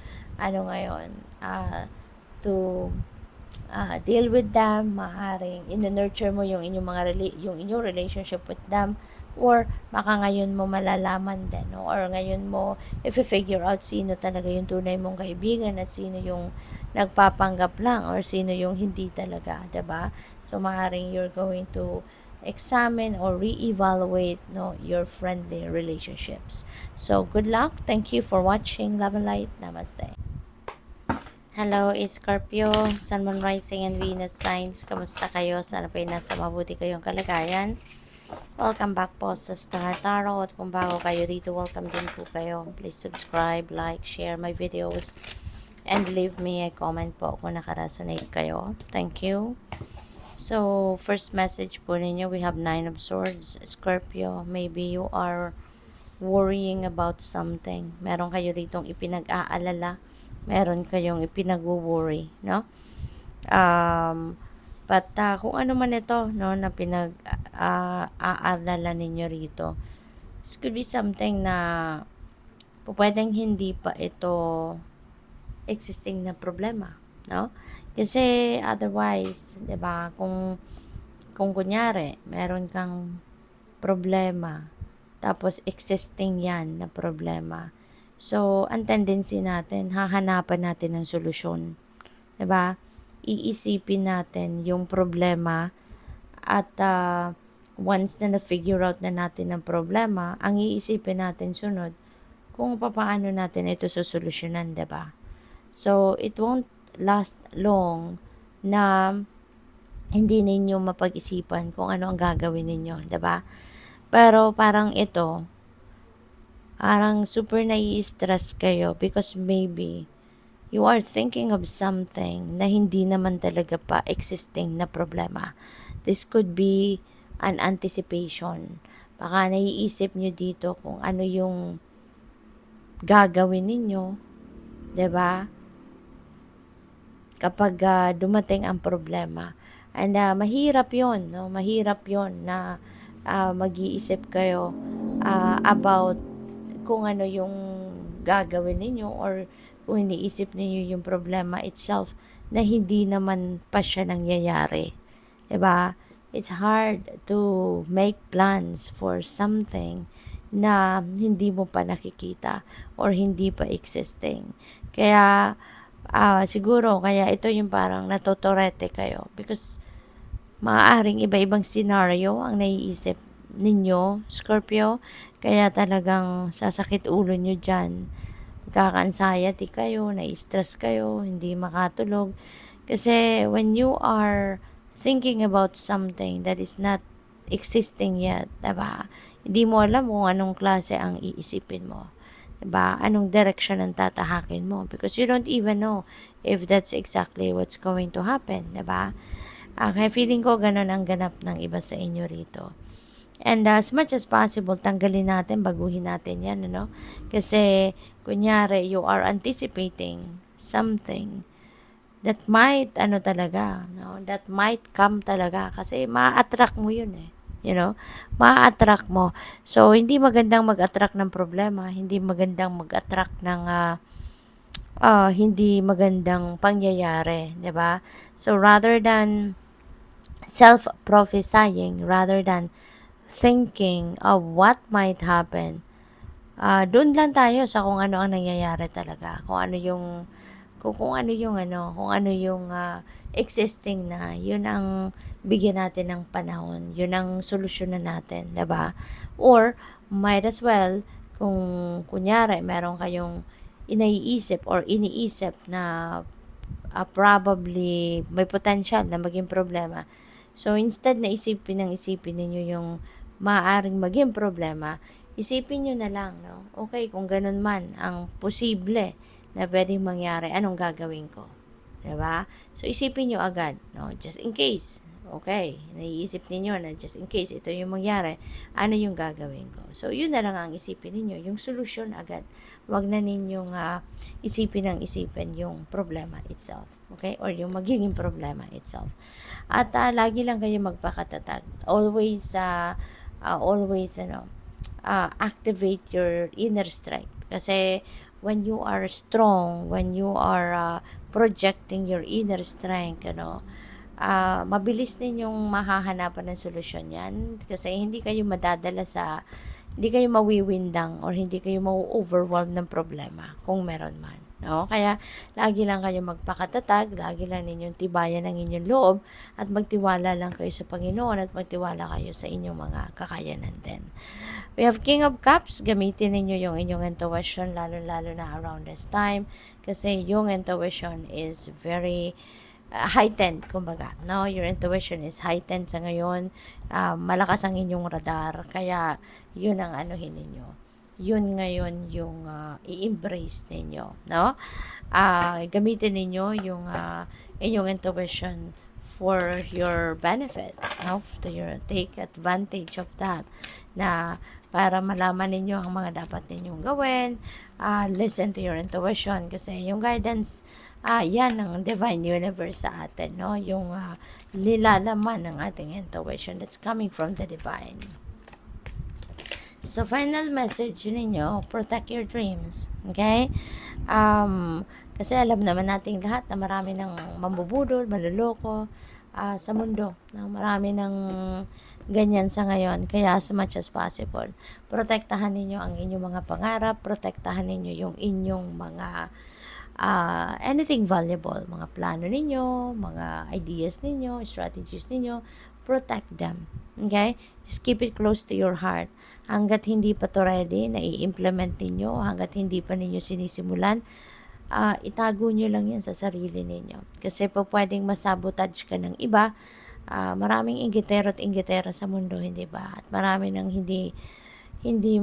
deal with them, maaaring in-nurture mo yung inyong relationship with them, or baka ngayon mo malalaman din, no? Or ngayon mo i-figure out sino talaga yung tunay mong kaibigan at sino yung nagpapanggap lang or sino yung hindi talaga, 'di ba? So maaaring you're going to examine or re-evaluate, no, your friendly relationships. So good luck. Thank you for watching. Love and light. Namaste. Hello, Scorpio, Sun, Moon, Rising, and Venus signs. Kamusta kayo? Sana po nasa mabuti kayong kalagayan. Welcome back po sa Star Tarot. At kung bago kayo dito, welcome din po kayo. Please subscribe, like, share my videos. and leave me a comment po kung nakaresonate kayo. Thank you. So, first message po ninyo, we have 9 of Swords. Scorpio, maybe you are worrying about something. Meron kayo ditong ipinag-aalala. Meron kayong ipinag-worry, no? But kung ano man ito, no, na pinag-aalala ninyo rito, this could be something na pwedeng hindi pa ito existing na problema, no? Kasi otherwise, 'di ba, kung kunyari, meron kang problema, tapos existing 'yan na problema. So, ang tendency natin, hahanapan natin ng solusyon, 'di ba? Iisipin natin yung problema at once na na-figure out na natin ang problema, ang iisipin natin sunod kung papaano natin ito susolusyonan, 'di ba? So, it won't last long na hindi ninyo mapag-isipan kung ano ang gagawin ninyo, 'di ba? Pero parang ito, parang super nai-stress kayo because maybe you are thinking of something na hindi naman talaga pa existing na problema. This could be an anticipation. Baka naiisip nyo dito kung ano yung gagawin ninyo, 'di ba? Kapag dumating ang problema. And mahirap 'yon, no? Mahirap 'yon na mag-iisip kayo about kung ano yung gagawin ninyo or kung iniisip ninyo yung problema itself na hindi naman pa siya nangyayari. 'Di ba? It's hard to make plans for something na hindi mo pa nakikita or hindi pa existing. Kaya siguro kaya ito yung parang natotorete kayo because maaaring iba-ibang scenario ang naiisip ninyo, Scorpio. Kaya talagang sasakit ulo nyo dyan. Magkaka-anxiety kayo, na-stress kayo, hindi makatulog. Kasi when you are thinking about something that is not existing yet, diba? Hindi mo alam kung anong klase ang iisipin mo. Diba? Anong direction ang tatahakin mo? Because you don't even know if that's exactly what's going to happen. Diba? Kaya feeling ko ganun ang ganap ng iba sa inyo rito. And as much as possible, tanggalin natin, baguhin natin yan, ano? Kasi, kunyari, you are anticipating something that might, talaga, no? That might come talaga. Kasi, ma-attract mo yun eh. You know, ma-attract mo. So, hindi magandang mag-attract ng problema, hindi magandang mag-attract ng hindi magandang pangyayari, 'di ba? So, rather than self-prophesying, rather than thinking of what might happen, doon lang tayo sa kung ano ang nangyayari talaga, kung ano yung existing na, yun ang bigyan natin ng panahon, yun ang solusyonan natin, 'di ba? Or might as well kung kunyari meron kayong iniisip na probably may potential na maging problema. So instead na isipin ninyo yung maaaring maging problema, isipin nyo na lang, no? Okay, kung ganun man ang posible na pwedeng mangyari, anong gagawin ko? Diba? So, isipin nyo agad, no? Just in case. Okay, naiisip niyo na just in case ito yung mangyari, ano yung gagawin ko? So, yun na lang ang isipin niyo, yung solusyon agad. Huwag na ninyong isipin yung problema itself. Okay? Or yung magiging problema itself. At lagi lang kayo magpakatatag. Always, activate your inner strength. Kasi, when you are strong, when you are projecting your inner strength, mabilis ninyong mahahanapan ng solusyon yan. Kasi hindi kayo hindi kayo mawiwindang or hindi kayo ma-overwhelm ng problema kung meron man. No? Kaya, lagi lang kayo magpakatatag, lagi lang ninyong tibayan ang inyong loob at magtiwala lang kayo sa Panginoon at magtiwala kayo sa inyong mga kakayanan din. We have King of Cups. Gamitin ninyo yung inyong intuition, lalo-lalo na around this time. Kasi yung intuition is very heightened, kumbaga. No? Your intuition is heightened sa ngayon. Malakas ang inyong radar. Kaya, yun ang anuhin ninyo. yun ngayon yung i-embrace ninyo, no? Gamitin ninyo yung inyong intuition for your benefit, no? Take advantage of that, na para malaman ninyo ang mga dapat ninyong gawin. Listen to your intuition, kasi yung guidance, yan ang divine universe sa atin, no? Yung nilalaman ng ating intuition that's coming from the divine. So, final message ninyo, protect your dreams. Okay? Kasi alam naman nating lahat na marami ng mambubudol, maluloko sa mundo. No? Marami ng ganyan sa ngayon. Kaya as much as possible, protektahan ninyo ang inyong mga pangarap, protektahan ninyo yung inyong mga anything valuable, mga plano ninyo, mga ideas ninyo, strategies ninyo, protect them. Okay? Just keep it close to your heart. Hanggat hindi pa to ready na i-implement ninyo, hanggat hindi pa ninyo sinisimulan, itago nyo lang yan sa sarili ninyo. Kasi po pwedeng masabotage ka ng iba. Maraming inggitero at inggitera sa mundo, hindi ba? At marami nang hindi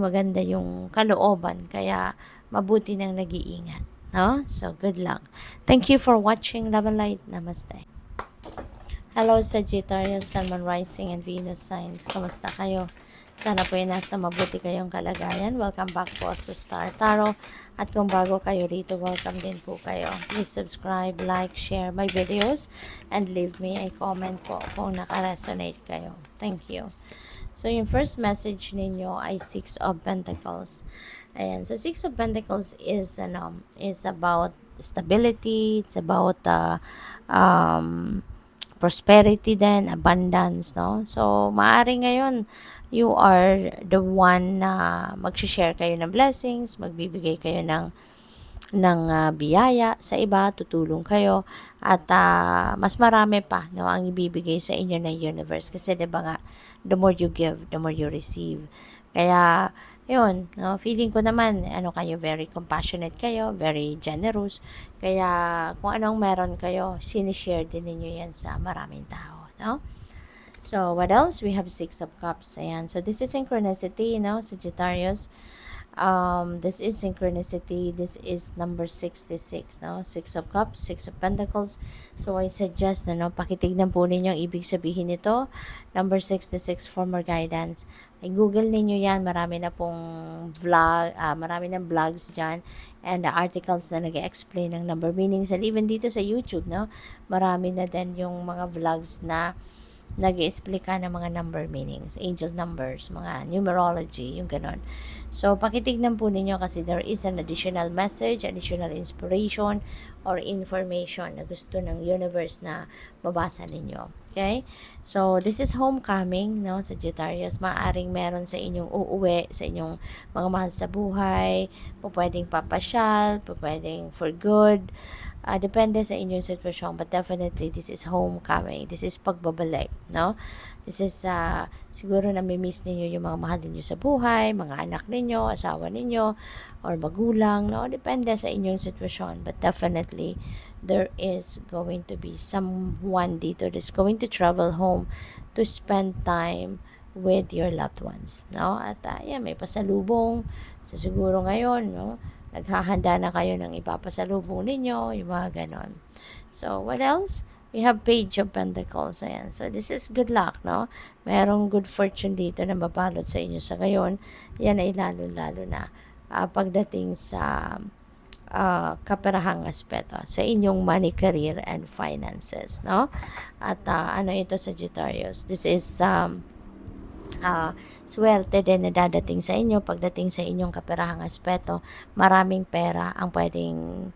maganda yung kalooban. Kaya mabuti nang nag-iingat. No? So, good luck. Thank you for watching Love and Light. Namaste. Hello, Sagittarius, Sun, Moon, Rising, and Venus signs. Kamusta kayo? Sana po nasa mabuti kayong kalagayan. Welcome back po sa Star Tarot. At kung bago kayo rito, welcome din po kayo. Please subscribe, like, share my videos, and leave me a comment po kung naka-resonate kayo. Thank you. So, yung first message ninyo ay Six of Pentacles. Ayan. So, Six of Pentacles is about stability. It's about prosperity din, abundance, no? So, maaari ngayon, you are the one na mag-share kayo ng blessings, magbibigay kayo ng biyaya sa iba, tutulong kayo, at mas marami pa, no, ang ibibigay sa inyo ng universe. Kasi, diba nga, the more you give, the more you receive. Kaya, yun, no, feeling ko naman, kayo, very compassionate kayo, very generous. Kaya, kung anong meron kayo, sinishare din ninyo yan sa maraming tao, no? So, what else? We have Six of Cups. Ayan. So, this is synchronicity, Sagittarius. This is synchronicity. This is number 66, no? Six of Cups, Six of Pentacles. So, I suggest na, pakitignan po ninyo ang ibig sabihin nito. Number 66 for more guidance. Ay, Google ninyo yan. Marami na pong marami ng vlogs dyan. And the articles na nag-explain ng number meanings. And even dito sa YouTube, no? Marami na din yung mga vlogs na nag-i-explika ng mga number meanings, angel numbers, mga numerology, yung ganon. So, pakitignan po ninyo kasi there is an additional message, additional inspiration, or information na gusto ng universe na mabasa ninyo. Okay? So, this is homecoming, Sagittarius. Maaring meron sa inyong uuwi, sa inyong mga mahal sa buhay, pwedeng papasyal, pwedeng for good. Depende sa inyong sitwasyon, but definitely this is homecoming. This is pagbabalik, no? This is siguro nami-miss ninyo yung mga mahal ninyo sa buhay, mga anak ninyo, asawa ninyo, or magulang, no? Depende sa inyong sitwasyon, but definitely there is going to be someone dito that's going to travel home to spend time with your loved ones, no? At may pasalubong. So siguro ngayon, no? Naghahanda na kayo ng ipapasalubong ninyo, yung mga ganon. So, what else? We have Page of Pentacles. Ayan. So, this is good luck, no? Merong good fortune dito na mabalot sa inyo sa ngayon. Yan ay lalo-lalo na pagdating sa kaperahang aspeto sa inyong money, career, and finances, no? At ito, Sagittarius? This is swerte din na dadating sa inyo pagdating sa inyong kaperahang aspeto. Maraming pera ang pwedeng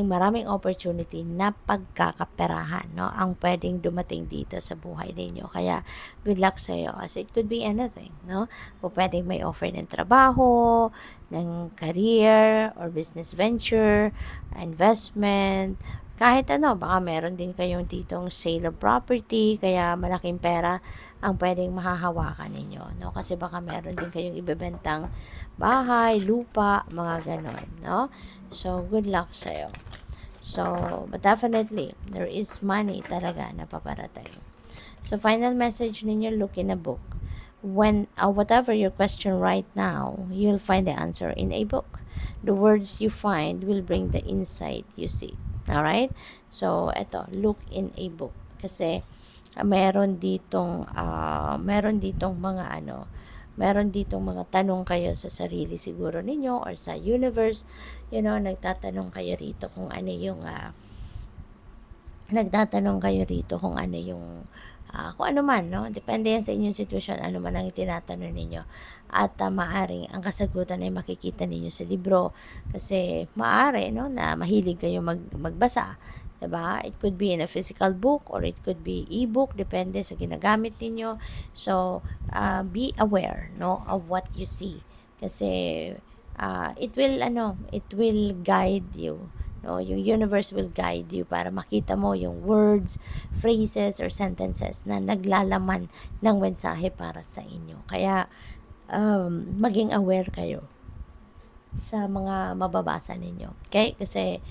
maraming opportunity na pagkakaperahan, no? Ang pwedeng dumating dito sa buhay ninyo. Kaya, good luck sa iyo. As it could be anything, no? Pwedeng may offer ng trabaho, ng career, or business venture, investment, kahit baka meron din kayong ditong sale of property, kaya malaking pera ang pwedeng mahahawakan ninyo, no? Kasi baka meron din kayong ibebentang bahay, lupa, mga ganon, no? So, good luck sa'yo. So, but definitely, there is money talaga na paparating. So, final message ninyo, look in a book. when whatever your question right now, you'll find the answer in a book. The words you find will bring the insight you seek. All right? So, eto, look in a book. Kasi, meron ditong mga meron ditong mga tanong kayo sa sarili siguro ninyo or sa universe. Nagtatanong kayo rito kung ano yung kung ano man, no? Depende yan sa inyong sitwasyon, ano man ang tinatanong ninyo. At maaring ang kasagutan ay makikita ninyo sa libro. Kasi maaari, no, na mahilig kayo magbasa. Diba? It could be in a physical book or it could be e-book, depende sa ginagamit ninyo. So, be aware, no, of what you see. Kasi it will guide you. No, yung universe will guide you para makita mo yung words, phrases, or sentences na naglalaman ng mensahe para sa inyo. Kaya, maging aware kayo sa mga mababasa ninyo. Okay? Kasi,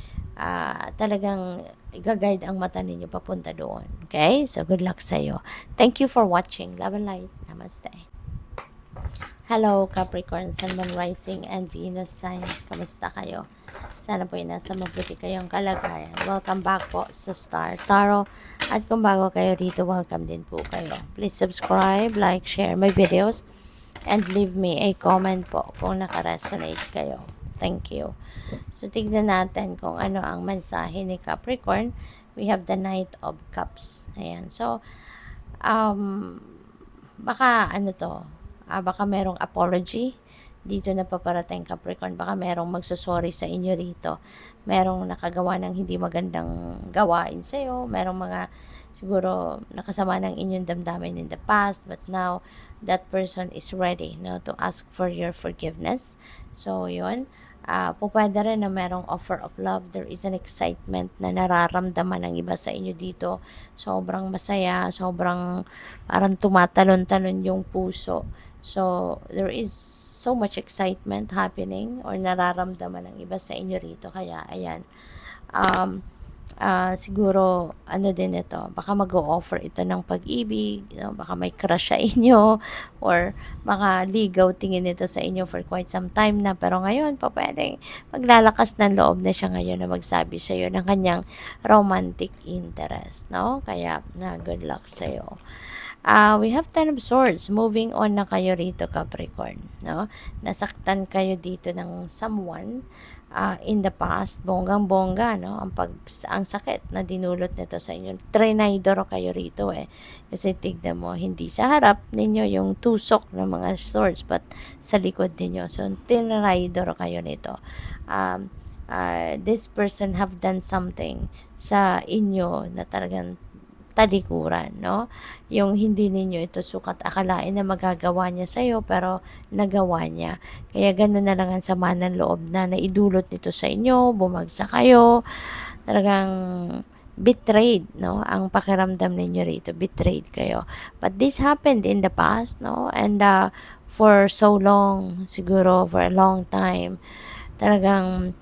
talagang i-guide ang mata ninyo papunta doon. Okay? So, good luck sa'yo. Thank you for watching. Love and light. Namaste. Hello, Capricorn, Sun, Moon, Rising, and Venus signs. Kamusta kayo? Sana po nasa mabuti kayong kalagayan. Welcome back po sa Star Tarot. At kung bago kayo dito, welcome din po kayo. Please subscribe, like, share my videos, and leave me a comment po kung nakaresonate kayo. Thank you. So, tignan natin kung ano ang mensahe ni Capricorn. We have the Knight of Cups. Ayan. So, baka baka merong apology dito na paparating, Capricorn. Baka merong magsusorry sa inyo rito. Merong nakagawa ng hindi magandang gawain sa'yo. Merong mga siguro nakasama ng inyong damdamin in the past, but now that person is ready, no, to ask for your forgiveness. So, yun. Pwede rin na merong offer of love. There is an excitement na nararamdaman ng iba sa inyo dito. Sobrang masaya, sobrang parang tumatalon-talon yung puso. So, there is so much excitement happening or nararamdaman ng iba sa inyo rito. Kaya, ayan. Siguro, din ito, baka mag-o-offer ito ng pag-ibig, baka may crush sa inyo, or baka ligaw tingin ito sa inyo for quite some time na, pero ngayon, pwedeng maglalakas ng loob na siya ngayon na magsabi sa iyo ng kanyang romantic interest, no? Kaya, good luck sa iyo. We have 10 of Swords. Moving on na kayo rito, Capricorn. No? Nasaktan kayo dito ng someone in the past. Bonggang-bongga, no? Ang sakit na dinulot nito sa inyo. Trinidor kayo rito eh. Kasi tignan mo, hindi sa harap ninyo yung tusok ng mga swords, but sa likod ninyo. So, trinidor kayo nito. This person have done something sa inyo na talagang talikuran, no? Yung hindi ninyo ito sukat akalain na magagawa niya sa'yo, pero nagawa niya. Kaya gano'n na lang ang sama ng loob na naidulot nito sa inyo, bumagsak kayo, talagang betrayed, no? Ang pakiramdam ninyo rito, betrayed kayo. But this happened in the past, no? And for so long, siguro for a long time, talagang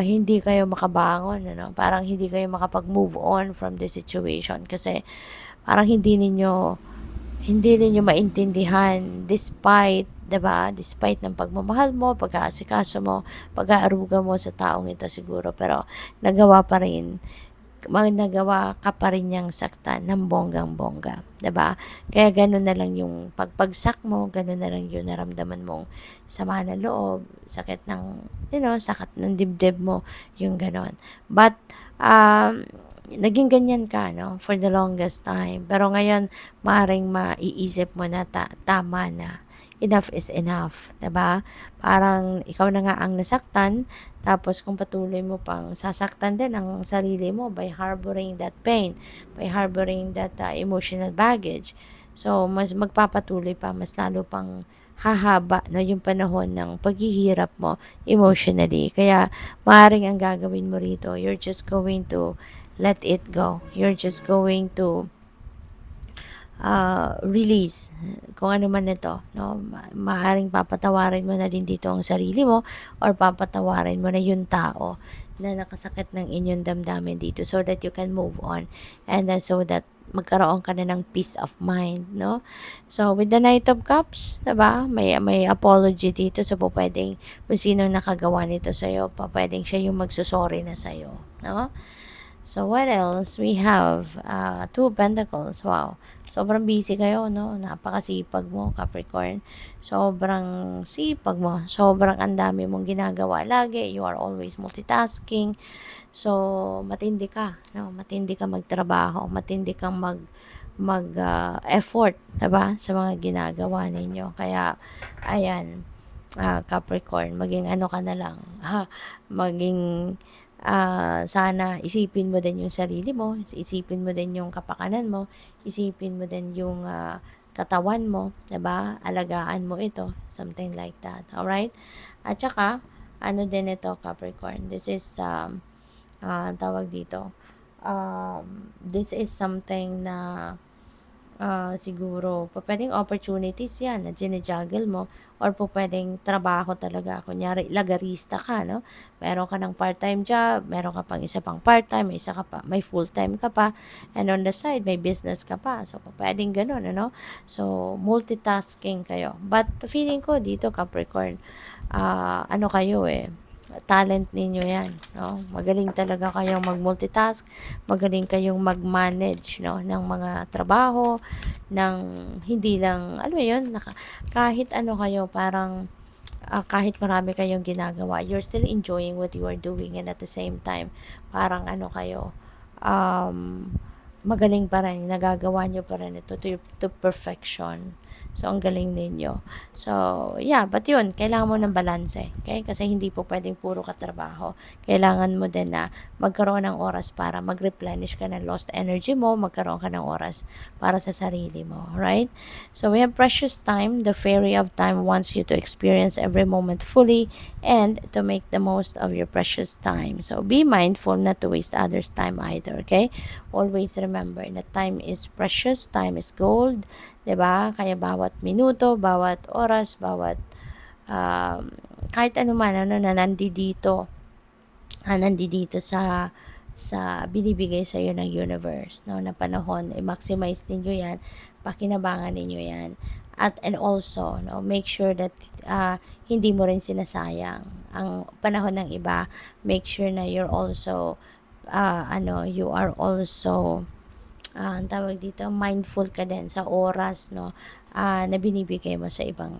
hindi kayo makabangon, parang hindi kayo makapag-move on from the situation kasi parang hindi ninyo maintindihan despite, 'di ba? Despite ng pagmamahal mo, pag-aasikaso mo, pag-aaruga mo sa taong ito siguro, pero nagawa ka pa rin niyang saktan ng bonggang-bongga, 'di ba? Kaya gano'n na lang yung pagpagsak mo, gano'n na lang yung naramdaman mong sama ng loob, sakit ng, sakit ng dibdib mo, yung gano'n. But, naging ganyan ka, no, for the longest time. Pero ngayon, maaaring maiisip mo na tama na. Enough is enough, 'di ba? Parang ikaw na nga ang nasaktan, tapos kung patuloy mo pang sasaktan din ang sarili mo by harboring that pain, by harboring that emotional baggage. So, mas magpapatuloy pa, mas lalo pang hahaba na yung panahon ng paghihirap mo emotionally. Kaya, maaaring ang gagawin mo rito, you're just going to let it go. You're just going to release kung ano man ito, no? Maaaring papatawarin mo na din dito ang sarili mo, or papatawarin mo na yung tao na nakasakit ng inyong damdamin dito, so that you can move on, and then so that magkaroon ka na ng peace of mind, no? So, with the Knight of Cups, diba? May apology dito. So, po pwedeng kung sino nakagawa nito sa'yo, pwedeng siya yung magsusorry na sa'yo, no? So, what else? We have Two of Pentacles. Wow. Sobrang busy kayo, no? Napakasipag mo, Capricorn. Sobrang sipag mo. Sobrang andami mong ginagawa lagi. You are always multitasking. So, matindi ka, no? Matindi ka magtrabaho. Matindi kang effort, diba? Sa mga ginagawa ninyo. Kaya, ayan, Capricorn, maging ano ka na lang, ha? Maging sana isipin mo din yung sarili mo, isipin mo din yung kapakanan mo, isipin mo din yung katawan mo, 'di ba? Alagaan mo ito, something like that. All right? At saka ano din ito, Capricorn. This is tawag dito. This is something na siguro, pwedeng opportunities yan na ginajuggle mo or pwedeng trabaho talaga. Kunyari, lagarista ka, no? Meron ka ng part-time job, meron ka pang isa pang part-time, may isa ka pa, may full-time ka pa, and on the side, may business ka pa. So, pwedeng ganun, ano? So, multitasking kayo. But, feeling ko dito, Capricorn, ano kayo talent ninyo yan, no? Magaling talaga kayong mag-multitask, magaling kayong mag-manage, no, ng mga trabaho, ng hindi lang, alam mo yun, kahit ano kayo, parang kahit marami kayong ginagawa, you're still enjoying what you are doing, and at the same time, parang ano kayo, um, magaling pa rin, nagagawa nyo pa rin ito to perfection. So, ang galing ninyo. So, yeah, but yun, kailangan mo ng balanse. Okay? Kasi hindi po pwedeng puro katrabaho. Kailangan mo din na magkaroon ng oras para mag-replenish ka ng lost energy mo, magkaroon ka ng oras para sa sarili mo. Right? So, we have precious time. The fairy of time wants you to experience every moment fully and to make the most of your precious time. So, be mindful not to waste others' time either. Okay? Always remember that time is precious, time is gold. 'Di ba? Kaya bawat minuto, bawat oras, bawat kahit ano man ano na nandito sa binibigay sa iyo ng universe, no, na panahon, i-maximize ninyo 'yan, pakinabangan ninyo 'yan. And also, no, make sure that hindi mo rin sinasayang ang panahon ng iba. Make sure na you're also you are also ang tawag dito, mindful ka din sa oras, no, na binibigay mo sa ibang,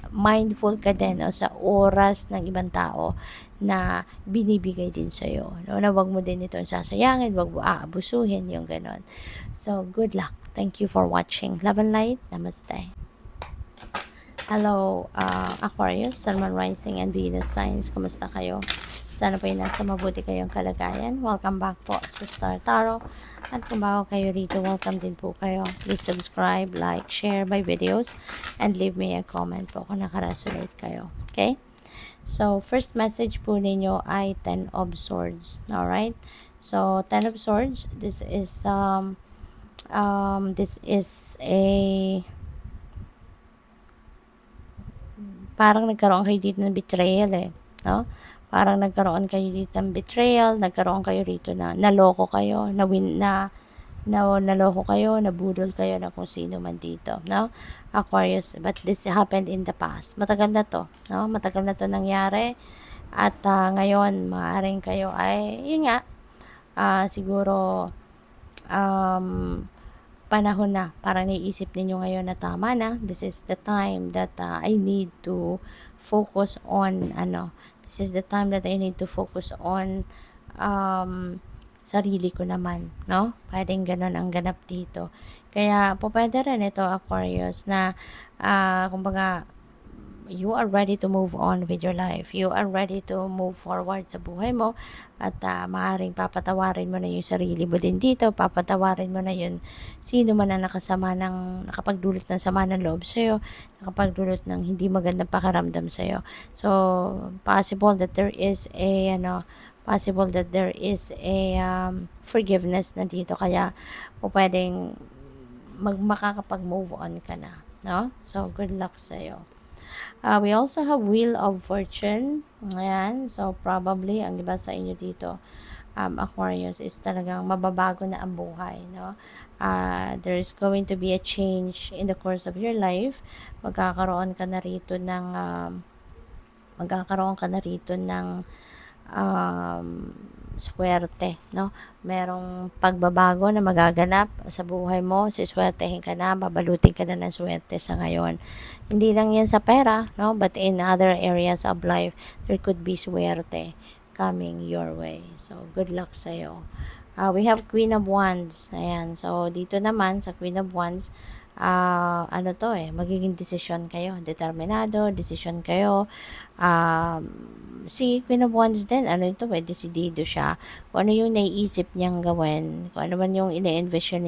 mindful ka din, no, sa oras ng ibang tao na binibigay din sa'yo, no, na wag mo din ito sasayangin, wag mo aabusuhin, yung ganon. So, good luck. Thank you for watching. Love and light. Namaste. Hello, Aquarius, Sun, Moon, Rising, and Venus signs. Kumusta kayo? Sana po yung nasa mabuti kayong kalagayan. Welcome back po sa Star Tarot. At kung bago kayo rito, welcome din po kayo. Please subscribe, like, share my videos, and leave me a comment po kung nakaresonate kayo. Okay? So, first message po ninyo ay Ten of Swords. Alright? So, Ten of Swords, this is a parang nagkaroon kayo dito ng betrayal no? Parang nagkaroon kayo dito ng betrayal, nagkaroon kayo rito na naloko kayo, naloko kayo, nabudol kayo na kung sino man dito, no? Aquarius, but this happened in the past. Matagal na to, no? Matagal na to nangyari. At ngayon, maaaring kayo ay, yun nga, siguro, panahon na, parang naiisip ninyo ngayon na tama na, this is the time that I need to focus on, this is the time that I need to focus on sarili ko naman, no? Pwedeng ganun ang ganap dito. Kaya, pwede rin ito, Aquarius, na, kumbaga, you are ready to move on with your life. You are ready to move forward sa buhay mo. At maaaring papatawarin mo na yung sarili mo din dito. Papatawarin mo na yun sino man na nakapagdulot ng sama ng loob sa'yo. Nakapagdulot ng hindi magandang pakaramdam sa'yo. So, possible that there is a, forgiveness na dito. Kaya, pwedeng makakapag-move on ka na. No? So, good luck sa'yo. We also have Wheel of Fortune. Ayan. So, probably, ang iba sa inyo dito Aquarius, is talagang mababago na ang buhay, no? There is going to be a change in the course of your life. Magkakaroon ka na rito ng magkakaroon ka na rito ng swerte, no? Merong pagbabago na magaganap sa buhay mo, siswertehin ka na, babalutin ka na ng swerte sa ngayon. Hindi lang yan sa pera, no? But in other areas of life, there could be swerte coming your way. So, good luck sa'yo. We have Queen of Wands. Ayan. So, dito naman sa Queen of Wands, ano to magiging desisyon kayo. Determinado, desisyon kayo. Si Queen of Wands din, ano ito desidido siya. Kung ano yung naiisip niyang gawin, kung ano man yung ini-envision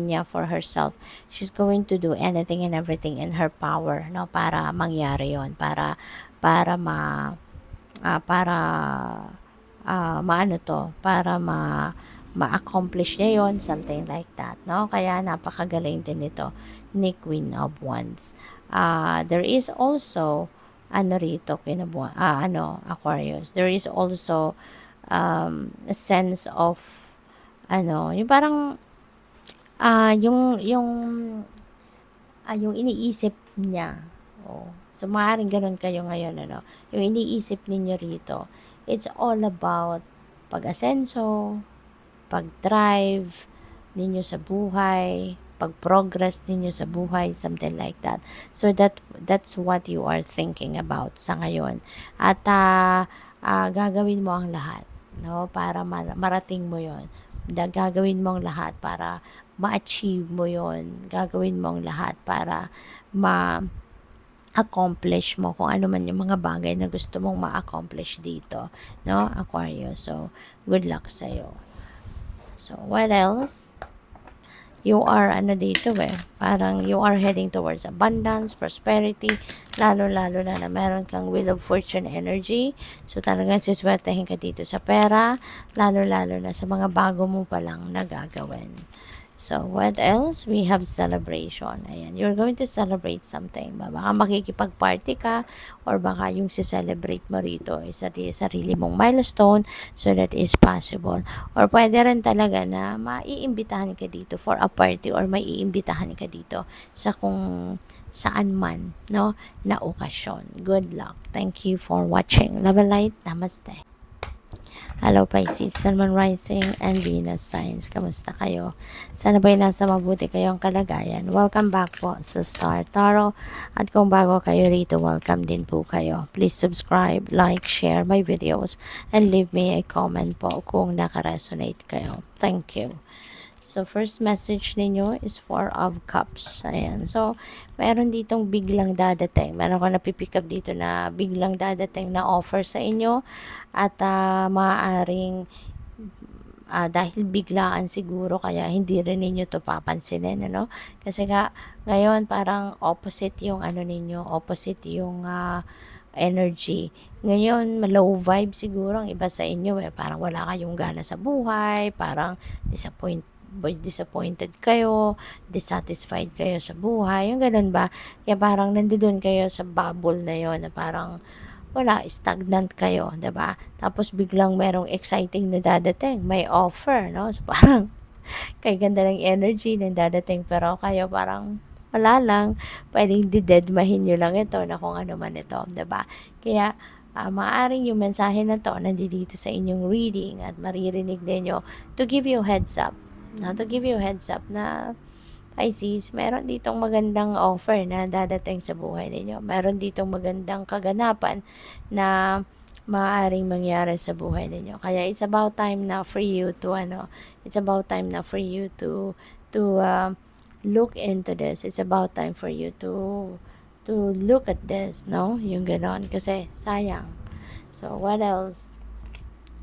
niya for herself, she's going to do anything and everything in her power, no, para mangyari yon, para maano to, para ma-accomplish niya yon, something like that, no? Kaya napakagaling din ito ni Queen of Wands. There is also rito, Aquarius, there is also a sense of yung parang yung iniisip niya. So maaaring ganun kayo ngayon, yung iniisip ninyo rito, it's all about pag-asenso, pag-drive ninyo sa buhay, pag-progress ninyo sa buhay, something like that. So that's what you are thinking about sa ngayon. At gagawin mo ang lahat, no, para marating mo 'yon. Gagawin mo ang lahat para ma-achieve mo 'yon. Gagawin mo ang lahat para accomplish mo kung ano man yung mga bagay na gusto mong ma-accomplish dito, no, Aquarius. So, good luck sa'yo. So, what else? You are dito parang you are heading towards abundance, prosperity, lalo-lalo na meron kang Wheel of Fortune energy. So, talagang siswertehin ka dito sa pera, lalo-lalo na sa mga bago mo palang nagagawin. So, what else? We have celebration. Ayan, you're going to celebrate something. Baka makikipag-party ka, or baka yung si-celebrate mo rito ay sarili mong milestone, so that is possible. Or pwede rin talaga na maiimbitahan ka dito for a party, or maiimbitahan ka dito sa kung saan man, no, na okasyon. Good luck. Thank you for watching. Love and light. Namaste. Hello Pisces, Sun, Moon, Rising, and Venus signs. Kamusta kayo? Sana ba'y nasa mabuti kayong kalagayan? Welcome back po sa Star Tarot. At kung bago kayo rito, welcome din po kayo. Please subscribe, like, share my videos, and leave me a comment po kung nakaresonate kayo. Thank you. So, first message ninyo is Four of Cups. Ayan. So, meron ditong biglang dadating. Meron ko napipick up dito na biglang dadating na offer sa inyo. At maaaring dahil biglaan siguro, kaya hindi rin ninyo to papansinin, Kasi ngayon parang opposite yung ninyo, opposite yung energy. Ngayon, low vibe siguro ang iba sa inyo parang wala kayong gana sa buhay, parang disappointed kayo, dissatisfied kayo sa buhay, yung ganun ba? Kaya parang nandoon kayo sa bubble na yon, na parang wala, stagnant kayo, 'di ba? Tapos biglang merong exciting na dadating, may offer, no? So parang kay ganda ng energy na dadating, pero kayo parang wala lang, pwedeng didedmahin nyo lang ito na kung ano man ito, 'di ba? Kaya maaaring yung mensahe na to nandito sa inyong reading at maririnig ninyo to give you heads up. To give you heads up na Pisces, meron ditong magandang offer na dadating sa buhay ninyo. Meron ditong magandang kaganapan na maaaring mangyari sa buhay ninyo. Kaya it's about time na for you to look into this. It's about time for you to look at this, no? Yung ganon. Kasi sayang. So, what else?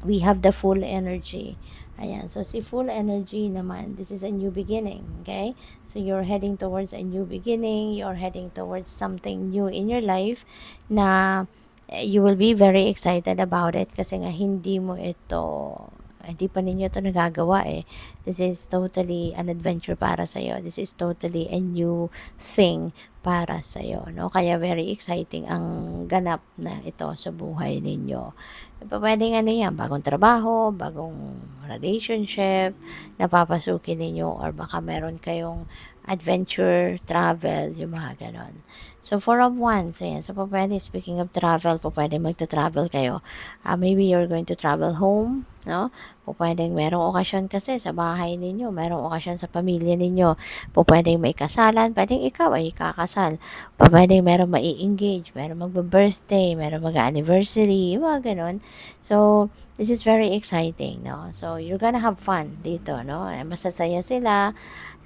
We have the full energy. Ayan. So, si full energy naman, this is a new beginning. Okay? So, you're heading towards a new beginning. You're heading towards something new in your life na you will be very excited about it kasi nga hindi pa ninyo ito nagagawa This is totally an adventure para sa'yo. This is totally a new thing para sa'yo, no? Kaya very exciting ang ganap na ito sa buhay ninyo. Puwedeng ano yan, bagong trabaho, bagong relationship, na papasukin ninyo or baka meron kayong adventure, travel, yung mga gano'n. So, 4 of Wands, ayan. So, pupuwede, speaking of travel, pupuwede magta-travel kayo. Maybe you're going to travel home, no? Pupuwedeng merong okasyon kasi sa bahay ninyo, merong okasyon sa pamilya ninyo. Pupuwedeng may kasalan, puwedeng ikaw ay ikakasal. Pupuwedeng merong mai-engage, merong magbi-birthday, merong mag-a-anniversary, yung mga gano'n. So, this is very exciting, no? So, you're gonna have fun dito, no? Masasaya sila,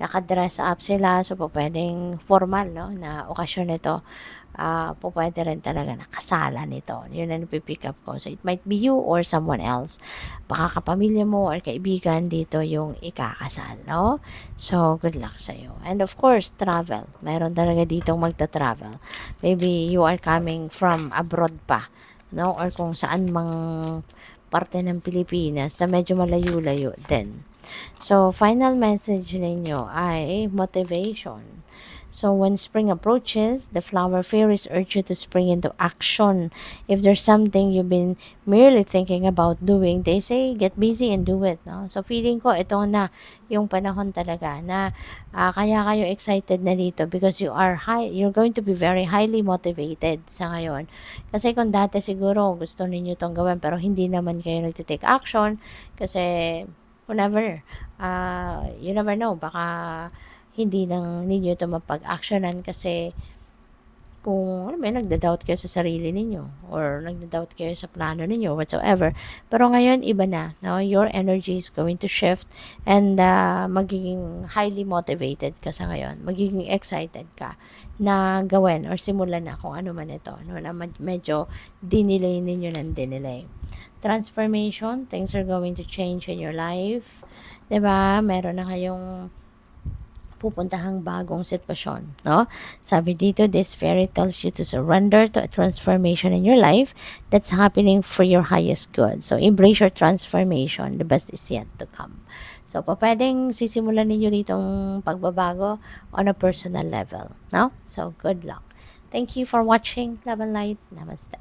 naka-dress up sila, so pupuwedeng formal, no, na okasyon ito. Pupuwede rin talaga na kasalan ito. Yun ang napi-pick up ko. So, it might be you or someone else. Baka kapamilya mo or kaibigan dito yung ikakasal, no? So, good luck sa'yo. And of course, travel. Meron talaga ditong magta-travel. Maybe you are coming from abroad pa, no? Or kung saan mang parte ng Pilipinas na medyo malayo-layo din. So, final message ninyo ay motivation. So, when spring approaches, the flower fairies urge you to spring into action. If there's something you've been merely thinking about doing, they say, get busy and do it. No? So, feeling ko, ito na yung panahon talaga na kaya kayo excited na dito because you're going to be very highly motivated sa ngayon. Kasi kung dati siguro gusto ninyo itong gawin pero hindi naman kayo nagtitake action kasi whenever, you never know, baka hindi lang ninyo ito mapag-actionan kasi kung alam mo yun, nagda-doubt kayo sa sarili ninyo or nagda-doubt kayo sa plano ninyo whatsoever. Pero ngayon, iba na. No? Your energy is going to shift and magiging highly motivated ka sa ngayon. Magiging excited ka na gawin or simulan na kung ano man ito. No? Na medyo dinelay ninyo ng dinelay. Transformation, things are going to change in your life. 'Di ba? Meron na kayong pupuntahang bagong sitwasyon, no? Sabi dito, this fairy tells you to surrender to a transformation in your life that's happening for your highest good. So, embrace your transformation. The best is yet to come. So, pwedeng sisimulan ninyo ditong pagbabago on a personal level, no? So, good luck. Thank you for watching. Love and light. Namaste.